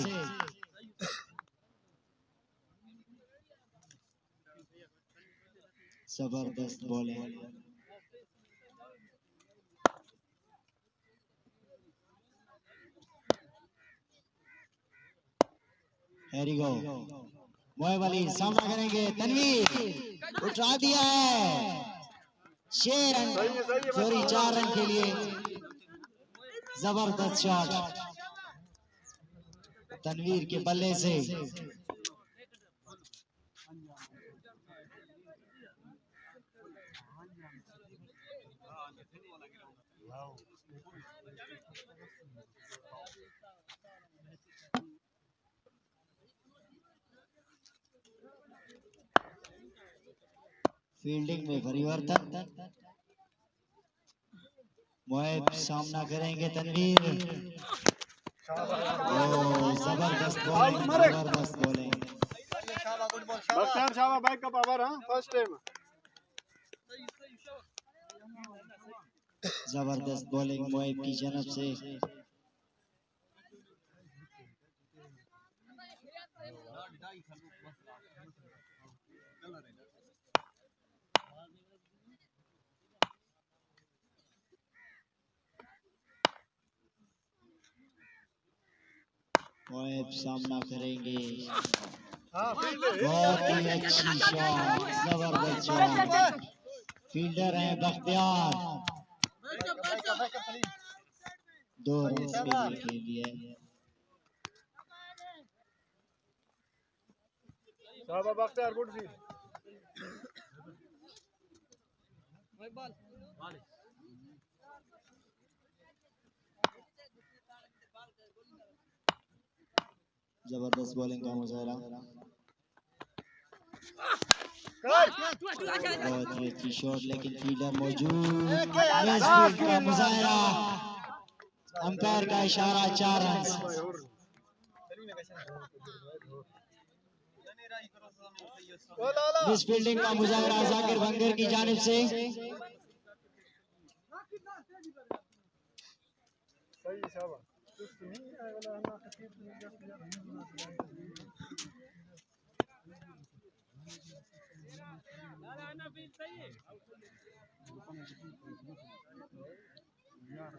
जबरदस्त बॉलिंग। हैरी गो। मोएब अली सामना करेंगे तनवीर। उठा दिया है 6 रन, सॉरी 4 रन के लिए। जबरदस्त शॉट तनवीर के बल्ले से। फील्डिंग में परिवर्तन। मोएब सामना करेंगे तनवीर। जबरदस्त बॉलिंग, जबरदस्त बॉलिंग। बख्तियार शाबाश, बैक का पावर। हां, फर्स्ट टाइम। जबरदस्त बॉलिंग मोएब की जानब से। मोएब सामना करेंगे। बहुत ही अच्छी शॉट, जबरदस्त शॉट। फील्डर हैं बख्तियार। 2 रन के लिए। शाबाश बख्तियार, गुड फील्ड। जबरदस्त बॉलिंग का मुजाहरा। बहुत ही अच्छी शॉट, लेकिन फील्डर मौजूद। मिस फील्ड का मुजाहरा। अंपायर का इशारा, 4 रन। मिस फील्डिंग का मुजाहरा जाकिर भंगर की जानिब से। सही, शाबाश।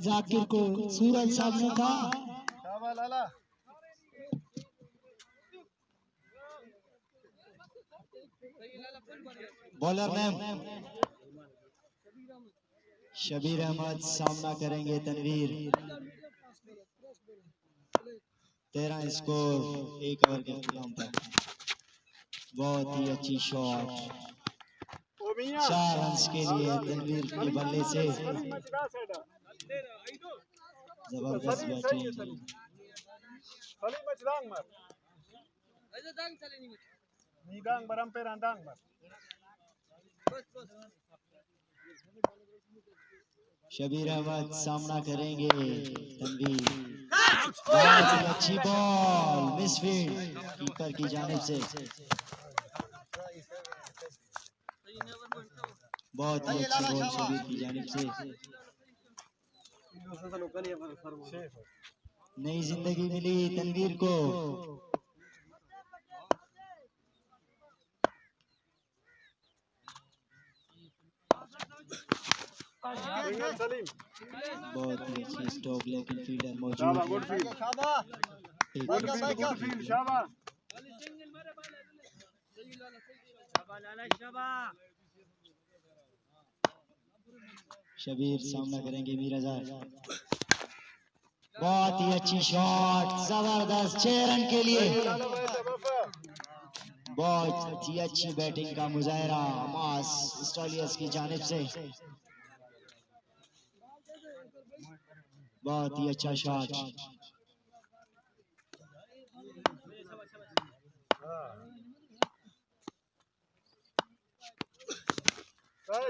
जाकिर को सूरज सामने था। शाबाश लाला। बॉलर नेम शबीर अहमद सामना करेंगे तनवीर। 13 स्कोर 1 ओवर के इख्तिताम पर। बहुत ही अच्छी शॉट, 4 रन के लिए तनवीर के बल्ले से। जबरदस्त बैटिंग। शबीर अहमद सामना करेंगे तनवीर। बहुत ही अच्छी बॉल, मिस फील्ड कीपर की जानिब से। बहुत ही अच्छी बॉल शबीर की जानिब से। नई जिंदगी मिली तनवीर को। बहुत ही अच्छी स्टॉप लेकिन फील्डर मौजूद है। शबीर सामना करेंगे मीराजार। बहुत ही अच्छी शॉट, जबरदस्त 6 रन के लिए। बहुत ही अच्छी बैटिंग का मुजाहरा हमास स्टॉलियर्स की जानिब से। बहुत ही अच्छा शॉट।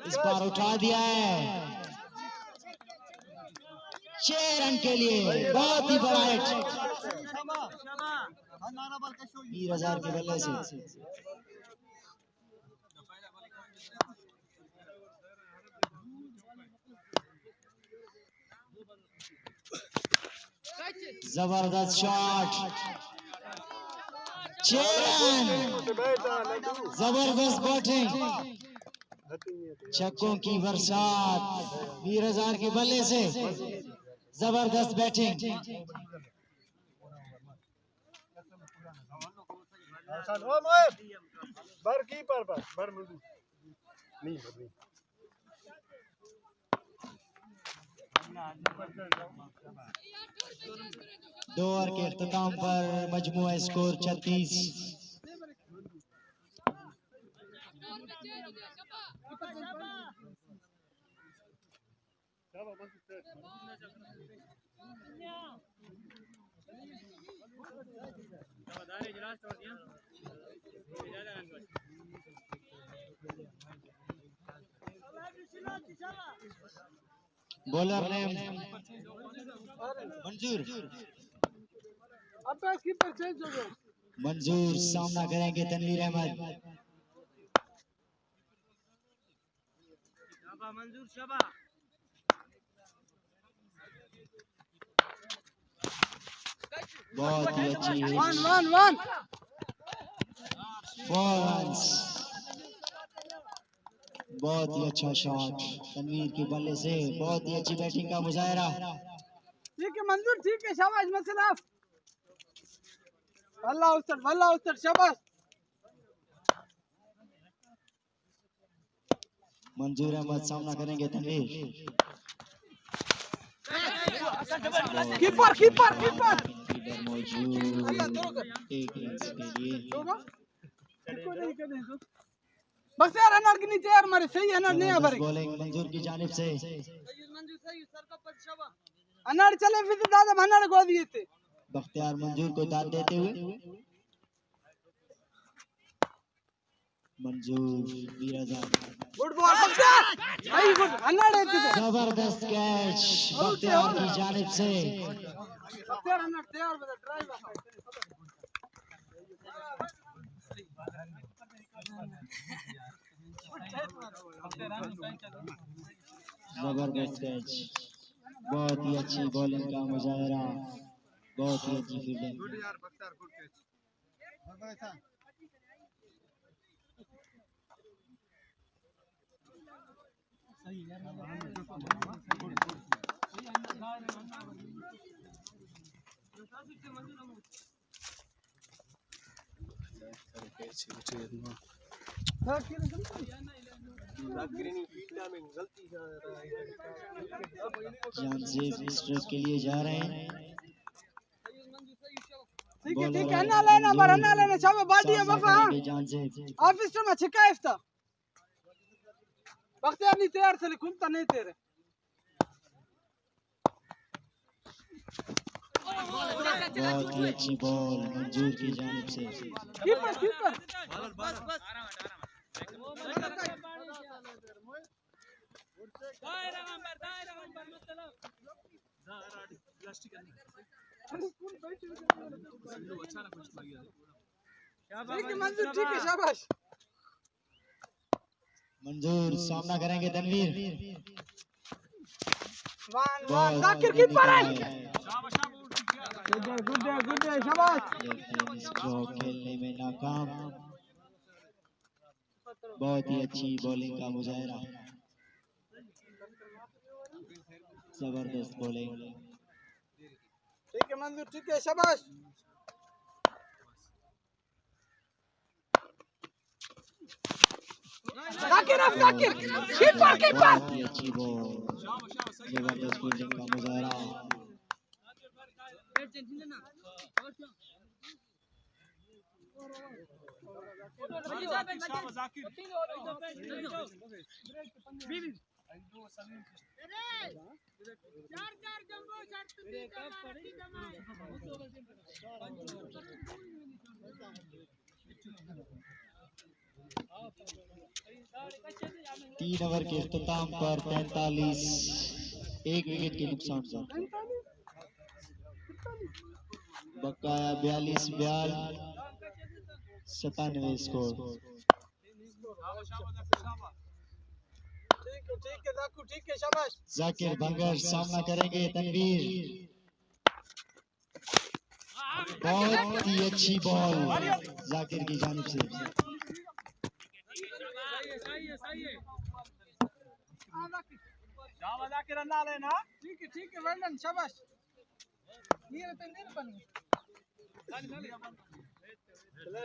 इस बार उठा दिया है 6 रन के लिए। बहुत ही बड़ा हिट 20,000 के बल्ले से। जबरदस्त शॉट 6 रन। जबरदस्त बैटिंग, छक्कों की बरसात 20,000 के बल्ले से। जबरदस्त बैटिंग। बर कीपर पर बर मंजूर नहीं नहीं। दो ओवर के इख्तिताम पर मजमूआ स्कोर 36। बॉलर ने मंजूर सामना करेंगे तनवीर अहमद। बहुत ही अच्छी 4 रन्स। बहुत ही अच्छा शॉट तनवीर के बल्ले से। बहुत ही अच्छी बैटिंग का मुजाहरा। ठीक है मंजूर, ठीक है, शाबाश मसलाफ। भला उस्ताद शाबाश। मंजूर अहमद सामना करेंगे तनवीर। कीपर मौजूद 1 रन के लिए। बस यार अनार के नीचे यार मारे सही अनार नहीं आवर। बॉलिंग मंजूर की जानिब से। अनार चले फिर तो दादा अनार गो दिए थे। बख्तियार मंजूर को दाद देते हुए मंजूर 20,000। गुड बॉल बख्तियार, सही गुड अनार है। जबरदस्त कैच बख्तियार की जानिब से। बख्तियार अनार तैयार बता ड्राइवर। जबरदस्त कैच। बहुत ही अच्छी बॉलिंग का मुजाहरा। बहुत ही अच्छी फील्डिंग। स्ट्रोक के लिए जा रहे हैं। ठीक है अन्ना लेना शाबाश बाडी है वफा। ऑफिस में छिका इफ्ता बख्तियार नहीं तैयार से खुलता नहीं तेरे। बहुत ही अच्छी बॉल मंजूर की जानिब से। कीपर ठीक है मंजूर, ठीक है शाबाश। मंजूर, सामना करेंगे तनवीर। वन जाकिर कीपर है। गुड डे शाबाश। लेकिन स्ट्रोक खेलने में नाकाम। बहुत ही अच्छी बॉलिंग का मुजाहरा, जबरदस्त बॉलिंग। ठीक है मंजूर, ठीक है शाबाश। Zakir keeper keeper. बहुत ही अच्छी बॉल, जबरदस्त फील्डिंग का मुजाहरा। तीन ओवर के इख्तिताम पर 43, एक विकेट के नुकसान पर बकाया 42 97 स्कोर। ठीक है जाकू, ठीक है शाबाश। जाकिर बंगर सामना करेंगे तनवीर। बहुत ही अच्छी बॉल जाकिर की जानिब से। ठीक है वेल डन शाबाश। ये तंदीर बनी प्ले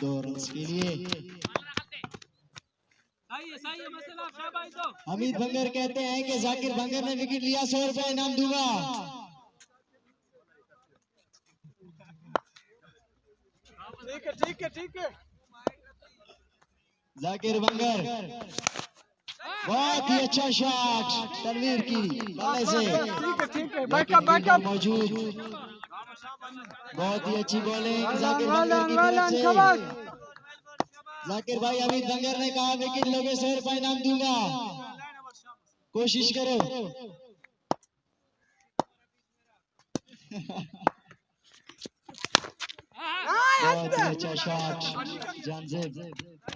दो रन के लिए हमीद बंगर कहते हैं कि जाकिर बंगर ने विकेट लिया, 100 रुपए इनाम दूंगा। ठीक है जाकिर बंगर, बहुत ही अच्छा शॉट तनवीर की बल्ले से। ठीक है बैकअप मौजूद, बहुत ही अच्छी bowling Zakir well Bangar done की तरफ से। शाबाश। जाकिर भाई, हमीद बंगर ने कहा विकेट लोगे 100 रुपए इनाम दूंगा, कोशिश करो। बहुत ही अच्छा शॉट जानजेब,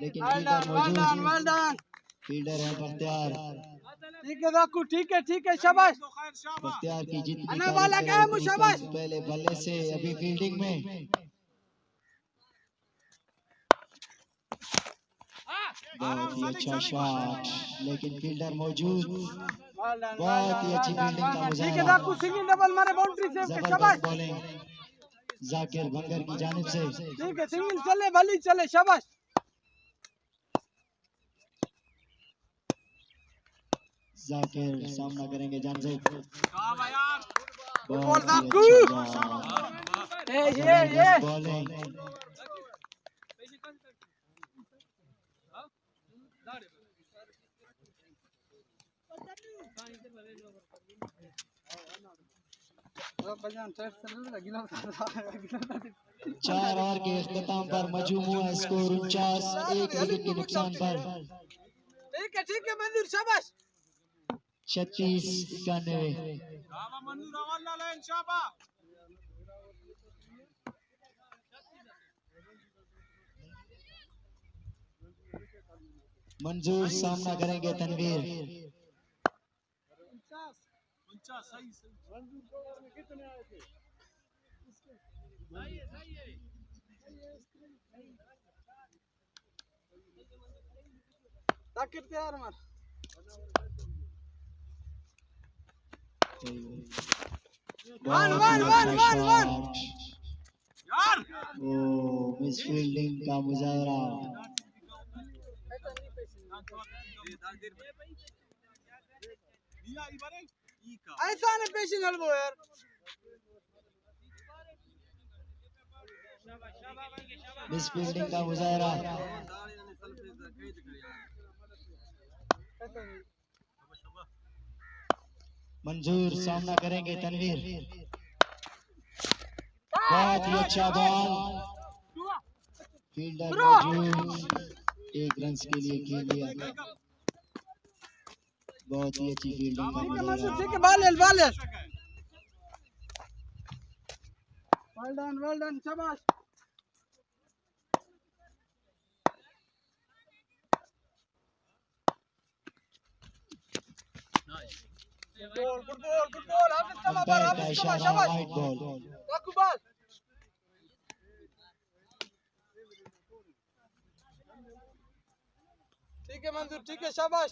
लेकिन फील्डर मौजूद, फील्डर है बख्तियार। ठीक है जाकू, ठीक है शाबाश। बख्तियार की जीत की आने वाला क्या है मुशाबाश। पहले बल्ले से अभी फील्डिंग में। बहुत ही अच्छा शॉट, लेकिन फील्डर मौजूद, बहुत ही अच्छी फील्डिंग का ठीक है मुजाहरा। जाकू, सिंगल डबल मारे बाउंड्री से शाबाश। जबरदस्त बॉलिंग जाकिर बंगर की जानिब से। ठीक है सिंगल चले भली चले शाबाश। जाकिर सामना करेंगे जानजेब। बॉल बहुत ही जाकू। अच्छा ये जबरदस्त बॉलिंग। चार ओवर के इख्तिताम पर मजमूआ स्कोर 49, एक विकेट के नुकसान पर ठीक है मंजूर शाबाश। 36 91। मंजूर सामना करेंगे तनवीर। जाकिर तैयार मार। वन। ओ मिस फील्डिंग का मुजाहरा। ऐसा नहीं पेशिंग हलबो यार। मिस फील्डिंग का मुजाहरा। मंजूर सामना करेंगे तनवीर। बहुत ही अच्छा बॉल, फील्डर मौजूद, एक रन के लिए खेल लिया। बहुत ही अच्छी फील्डिंग का ठीक है मुजाहरा। मंसूर ठीक है बालेल बालेल वेल डन शाबाश गुड बॉल हाफिज कमा पर अंपायर का हाफिज कमा इशारा शाबाश वाइड बॉल। काकू बॉल ठीक है मंजूर ठीक है शाबाश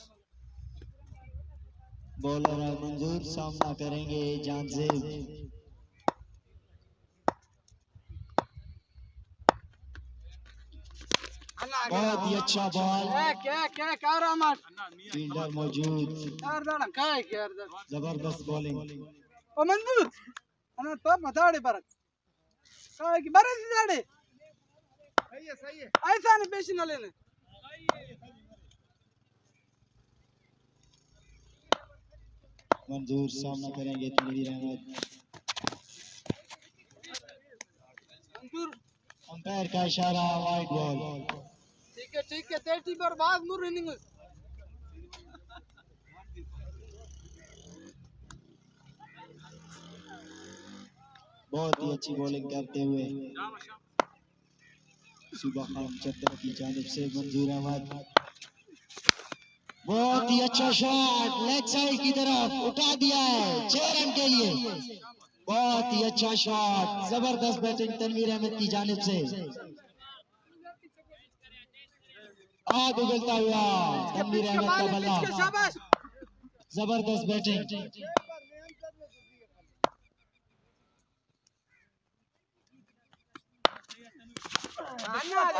बॉलर है मंजूर, सामना करेंगे जानजेब। बहुत ही अच्छा बॉल, क्या करामत फील्डर मौजूद, यार दाड़ा काय यार जबरदस्त बॉलिंग। ओ मंजूर अना तो बताड़े पर काय की बरे दाड़े सही है ऐसा नहीं पेश न लेने मंजूर सामना करेंगे तनवीर अहमद। मंजूर अंपायर का इशारा वाइड बॉल। ठीक है 30 पर बाद मुर इनिंग बहुत ही अच्छी बॉलिंग करते हुए सुबह खान चतर की जानिब से मंजूर अहमद। बहुत ही अच्छा शॉट लेग साइड की तरफ उठा दिया है 6 रन के लिए। बहुत ही अच्छा शॉट, जबरदस्त बैटिंग तनवीर अहमद की जानिब से। आग उगलता हुआ तनवीर अहमद का बल्ला, शाबाश जबरदस्त बैटिंग।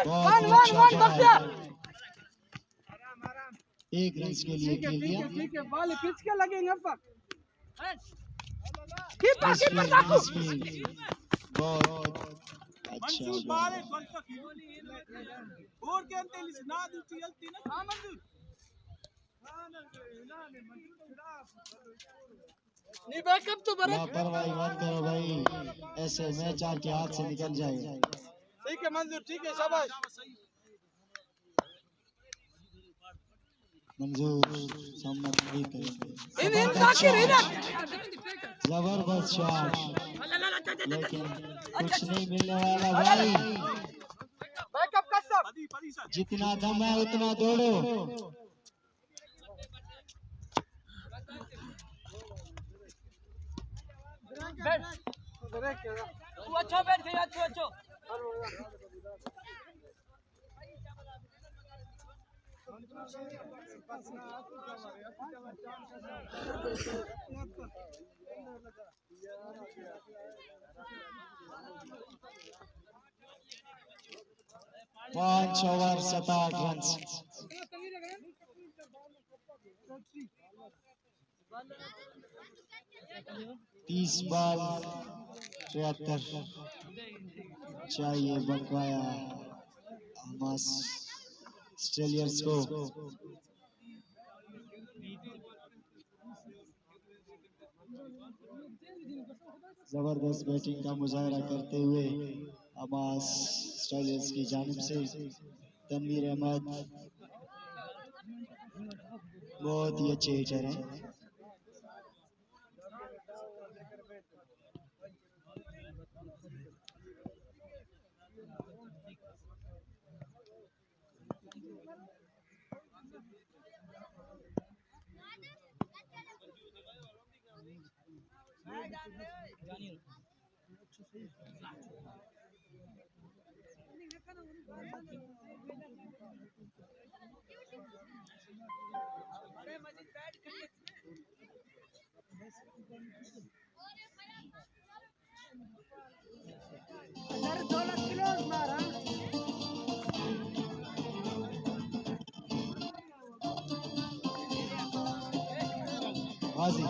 वन बख्तियार 1 रन के लिए खेल दिया। ठीक है बॉल पिच के लगेंगे पर कीपर ताकू बहुत अच्छा बॉल। और क्या तेलिस ना दूची गलती ना हां मंजूर नहीं बैकअप तो बरे लापरवाही मत करो भाई, ऐसे मैच आपके हाथ से निकल जाएगा। ठीक है मंजूर ठीक है शाबाश मंजूर सामना नहीं करेंगे। इन ताकिर इधर जबरदस्त शॉट, लेकिन कुछ नहीं मिलने वाला भाई। बैकअप का सब जितना दम है उतना दौड़ो। तू अच्छा बैठ गया तू अच्छा पांच ओवर 7 रन। 30 बॉल 73 चाहिए बकाया हमास ऑस्ट्रेलियंस को। जबरदस्त बैटिंग का मुजाहरा करते हुए हमास ऑस्ट्रेलियंस की जानिब से तनवीर अहमद बहुत ही अच्छे हिटर हैं। बाजी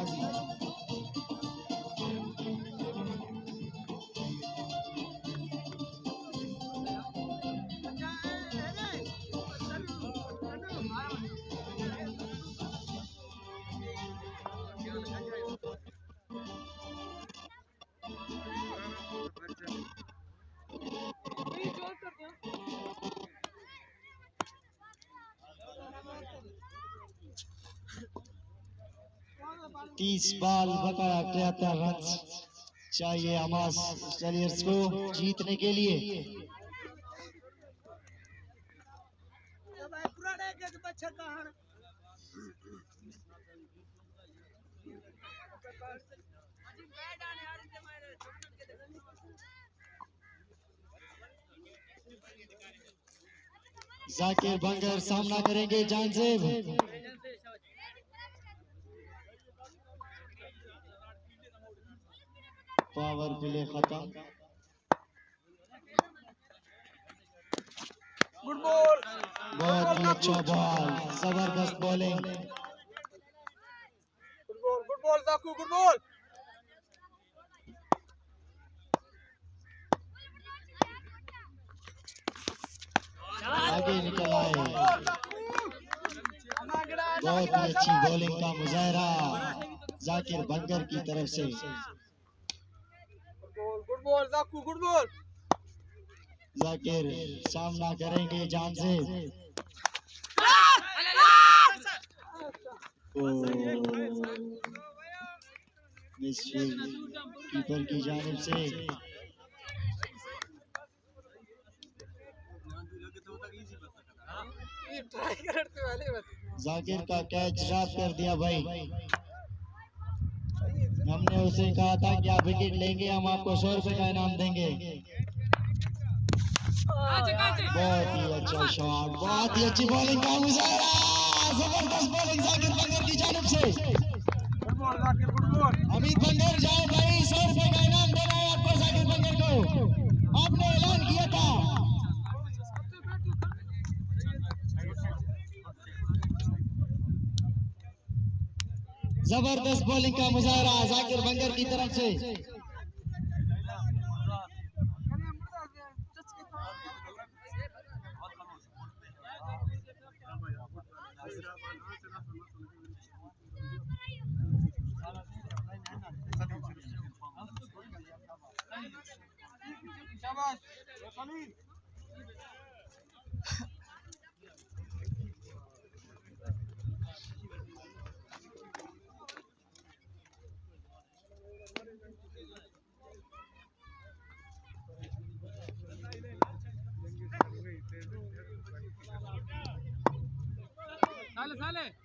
30 बॉल बकाया 73 रन चाहिए हमास स्टेलियर्स को जीतने के लिए। भाई पुराने के बच्चा कहां जाकिर बंगर सामना करेंगे जानजेब। पावर प्ले खत्म। गुड बॉल बहुत ही अच्छा बॉल, जबरदस्त बॉलिंग। गुड बॉल जाकू गुड बॉल आगे निकल आए। बहुत ही अच्छी बॉलिंग का मुजाहरा जाकिर बंगर की तरफ से। गुड बॉल जाकू गुड बॉल जाकिर सामना करेंगे जानजेब। मिसफील्ड कीपर की जानिब से। जाकिर का कैच ड्रॉप कर दिया भाई। हमने उसे कहा था कि आप विकेट लेंगे हम आपको 100 रुपए का इनाम देंगे। बहुत ही अच्छा शॉट, बहुत ही अच्छी बॉलिंग का मुजाहरा, जबरदस्त बॉलिंग जाकिर बंगर की जानिब से। Good ball Zakir good ball Amit Bangar जाओ भाई, 100 रुपए का इनाम देना है आपको जाकिर बंगर को, आपने ऐलान किया था। जबरदस्त बॉलिंग का मुजाहरा जाकिर बंगर की तरफ से। शाबाश सलीम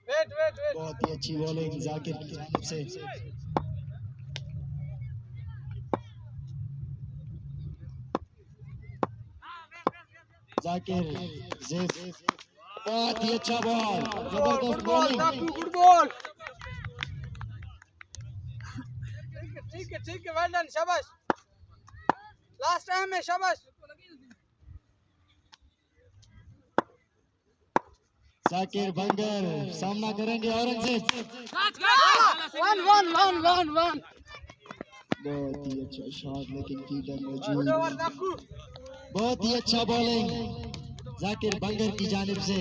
वेट बहुत ही अच्छी बॉलिंग जाकिर की जानिब से। जाकिर जेब, बहुत ही अच्छा बॉल, जबरदस्त बॉलिंग। गुड बॉल ठीक है वेल डन शाबाश लास्ट टाइम है शाबाश जाकिर बंगर सामना करेंगे औरंगजेब। वन बहुत ही अच्छा शॉट लेकिन कीपर मौजूद। बहुत ही अच्छा बॉलिंग जाकिर बंगर की जानिब से।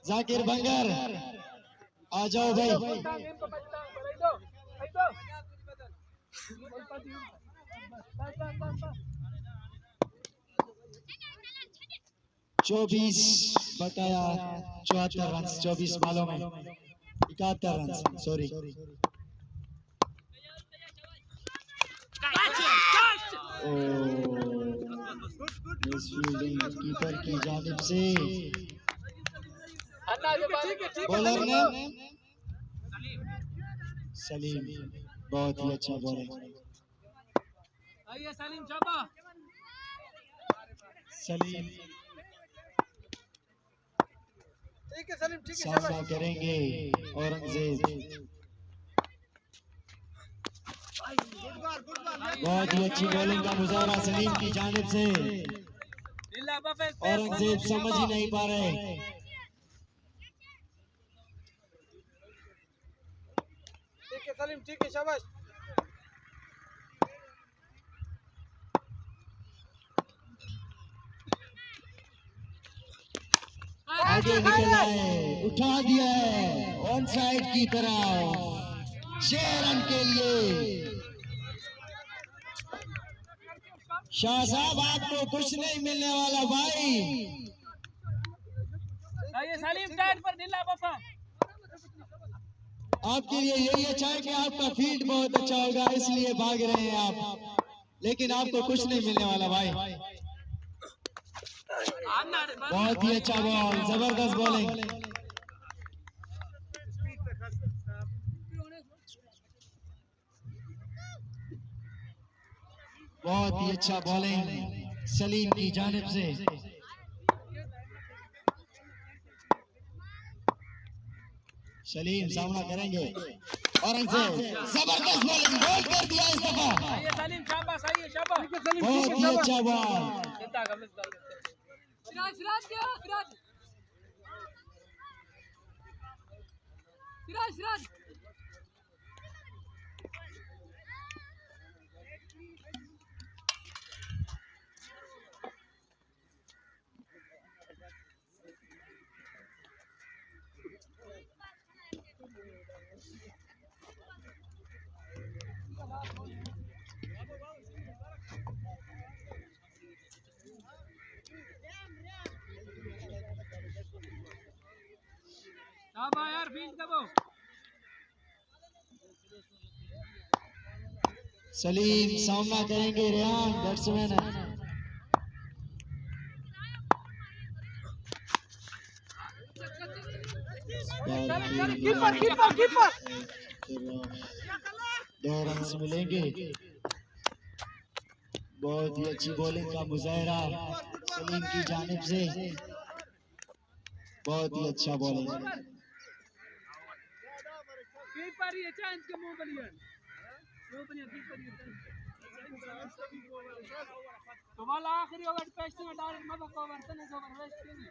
जाकिर बंगर आ जाओ भाई। 24 बकाया 74 रन, 24 बॉलों में 71 रन, सॉरी। फील्डिंग कीपर की जानिब से। बॉलर ने सलीम, बहुत ही अच्छा बॉलिंग। सलीम सामना करेंगे औरंगजेब। बहुत ही अच्छी बॉलिंग का मुजाहरा सलीम की जानिब से। औरंगजेब समझ ही नहीं पा रहे। सलीम ठीक है शाबाश आगे निकल आए, उठा दिया है ऑन साइड की तरफ 6 रन के लिए। शाह साहब आपको कुछ नहीं मिलने वाला भाई। सलीम टाइट पर ढीला बफा। आपके लिए यही अच्छा है कि आपका फील्ड बहुत अच्छा होगा इसलिए भाग रहे हैं आप, लेकिन आपको कुछ नहीं मिलने वाला भाई। बहुत ही अच्छा बॉल, जबरदस्त बॉलिंग। बहुत ही अच्छा बॉलिंग सलीम की जानिब से। सलीम सामना करेंगे और इनसे जबरदस्त बॉलिंग बॉल कर दिया इस दफा। सलीम शाबाश, सही है शाबाश। बहुत ही अच्छा बॉल। सिराज सिराज क्या सिराज सिराज सिराज शाबाश यार, फील्ड दबो। सलीम सामना करेंगे रेहान बैट्समैन है। कीपर कीपर कीपर 2 रन मिलेंगे। बहुत ही अच्छी बॉलिंग का मुजाहरा सलीम की जानिब से। बहुत ही अच्छा बॉलिंग। कीपर ये चांस के मुंह बलियन कीपर तुम्हारा आखिरी ओवर पेस्ट में डायरेक्ट मत कवर तने ओवर वेस्ट नहीं।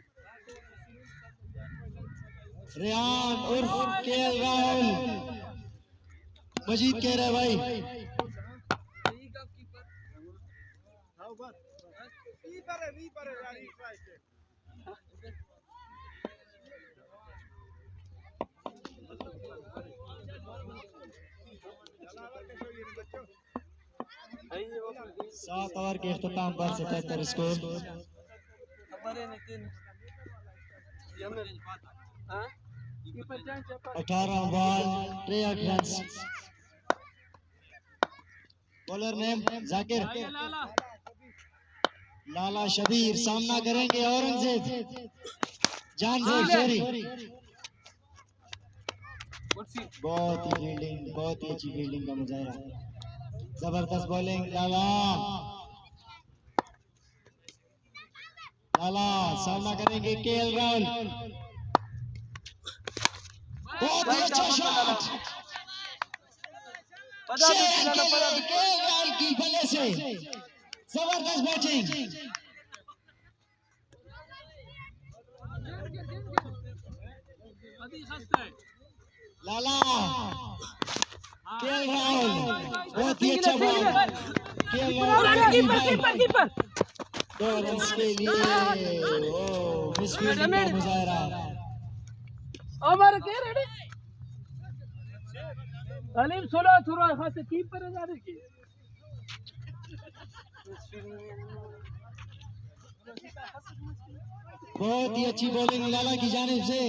रेहान उर्फ केएल राहुल मजीद कह रहे भाई। सात ओवर के इख्तिताम पर 77 score. 18 ball 63 run. Bowler name Zakir. Lala Shabir सामना करेंगे औरंगजेब जानजेब शेरी। बहुत ही फील्डिंग, बहुत ही अच्छी फील्डिंग का मुजाहरा। जबरदस्त बॉलिंग लाला। लाला सामना करेंगे केएल राहुल। बहुत ही अच्छा शॉट केएल राहुल की बल्ले से। जबरदस्त बैटिंग। लाला केएल राहुल बहुत ही अच्छा बॉल। केएल राहुल 2 रन के लिए। ओ मिस फील्डिंग का मुजाहरा। हमारे क्या रेडी सलीम 16 थोड़ा खास कीपर है जाने की। बहुत ही अच्छी बॉलिंग लाला की जानिब से।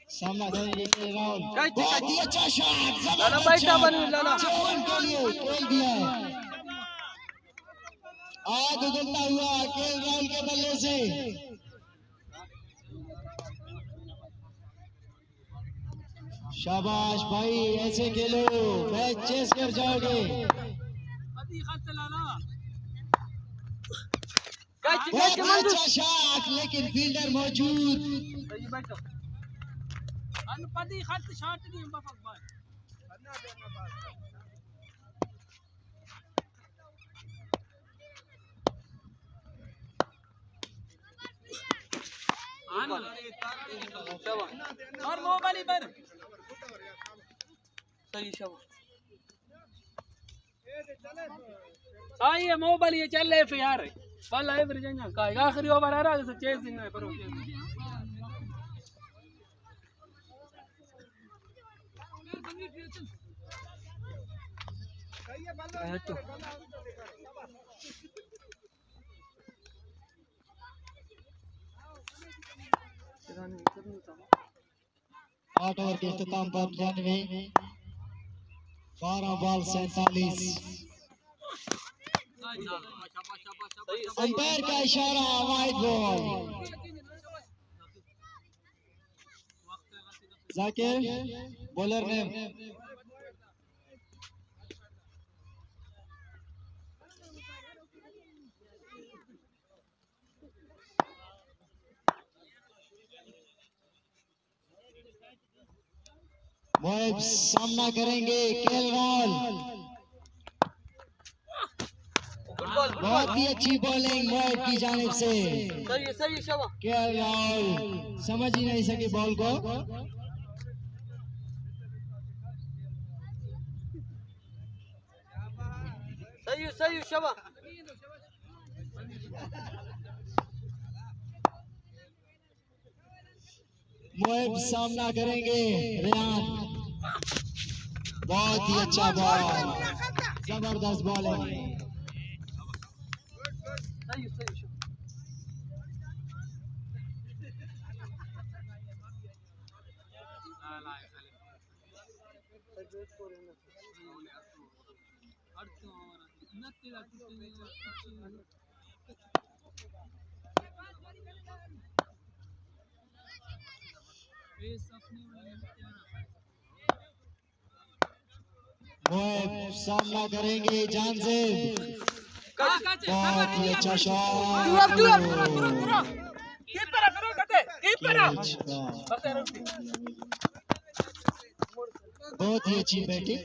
सामना करेंगे केएल राहुल। बहुत ही अच्छा शॉट जबरदस्त शॉट के लिए खेल दिया है। आग उगलता हुआ केएल राहुल के बल्ले से। शाबाश भाई, ऐसे खेलो मैच चेस कर जाओगे। बहुत ही अच्छा शॉट लेकिन फील्डर मौजूद। और मोबाइल पर सही शाबाश। सही है मोबाइल ये चल रहे यार बल एवरेज का आखिरी ओवर आ रहा है चेजिंग है पर 8 ओवर के इख्तिताम पर 93, 12 बॉल 47। अंपायर का इशारा, वाइड बॉल। जाकिर बॉलर ने मोएब सामना करेंगे केएल राहुल। बहुत ही अच्छी बॉलिंग मोएब की जानिब से। सही शाबाश केएल राहुल समझ ही नहीं सके बॉल को। सही शाबाश मोएब सामना करेंगे रेहान। बहुत ही अच्छा बॉल, जबरदस्त बॉलिंग। मोएब सामना करेंगे जान से। बहुत ही अच्छा शॉट। बहुत ही अच्छी बैटिंग,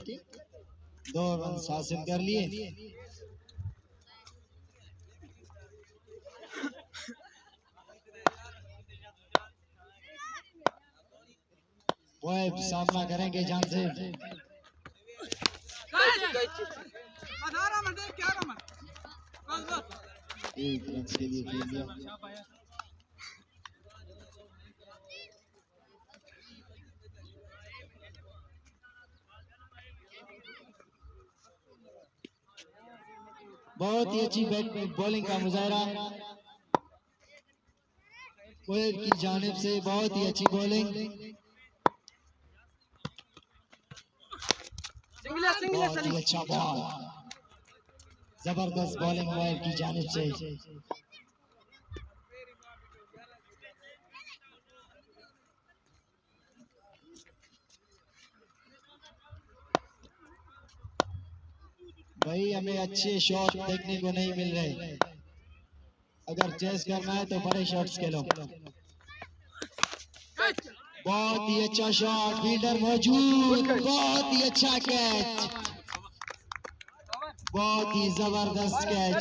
2 रन हासिल कर लिए। मोएब सामना करेंगे जान से। एक रन के लिए खेल दिया। बहुत ही अच्छी बॉलिंग का मुजाहरा मोएब की जानिब से। बहुत ही अच्छी बॉलिंग, बहुत ही अच्छा बॉल, जबरदस्त बॉलिंग मोएब की जानिब से। भाई हमें अच्छे शॉट देखने को नहीं मिल रहे। अगर चेस करना है तो बड़े शॉट्स खेलो। बहुत ही अच्छा शॉट, फील्डर मौजूद। बहुत ही अच्छा कैच, बहुत ही जबरदस्त कैच।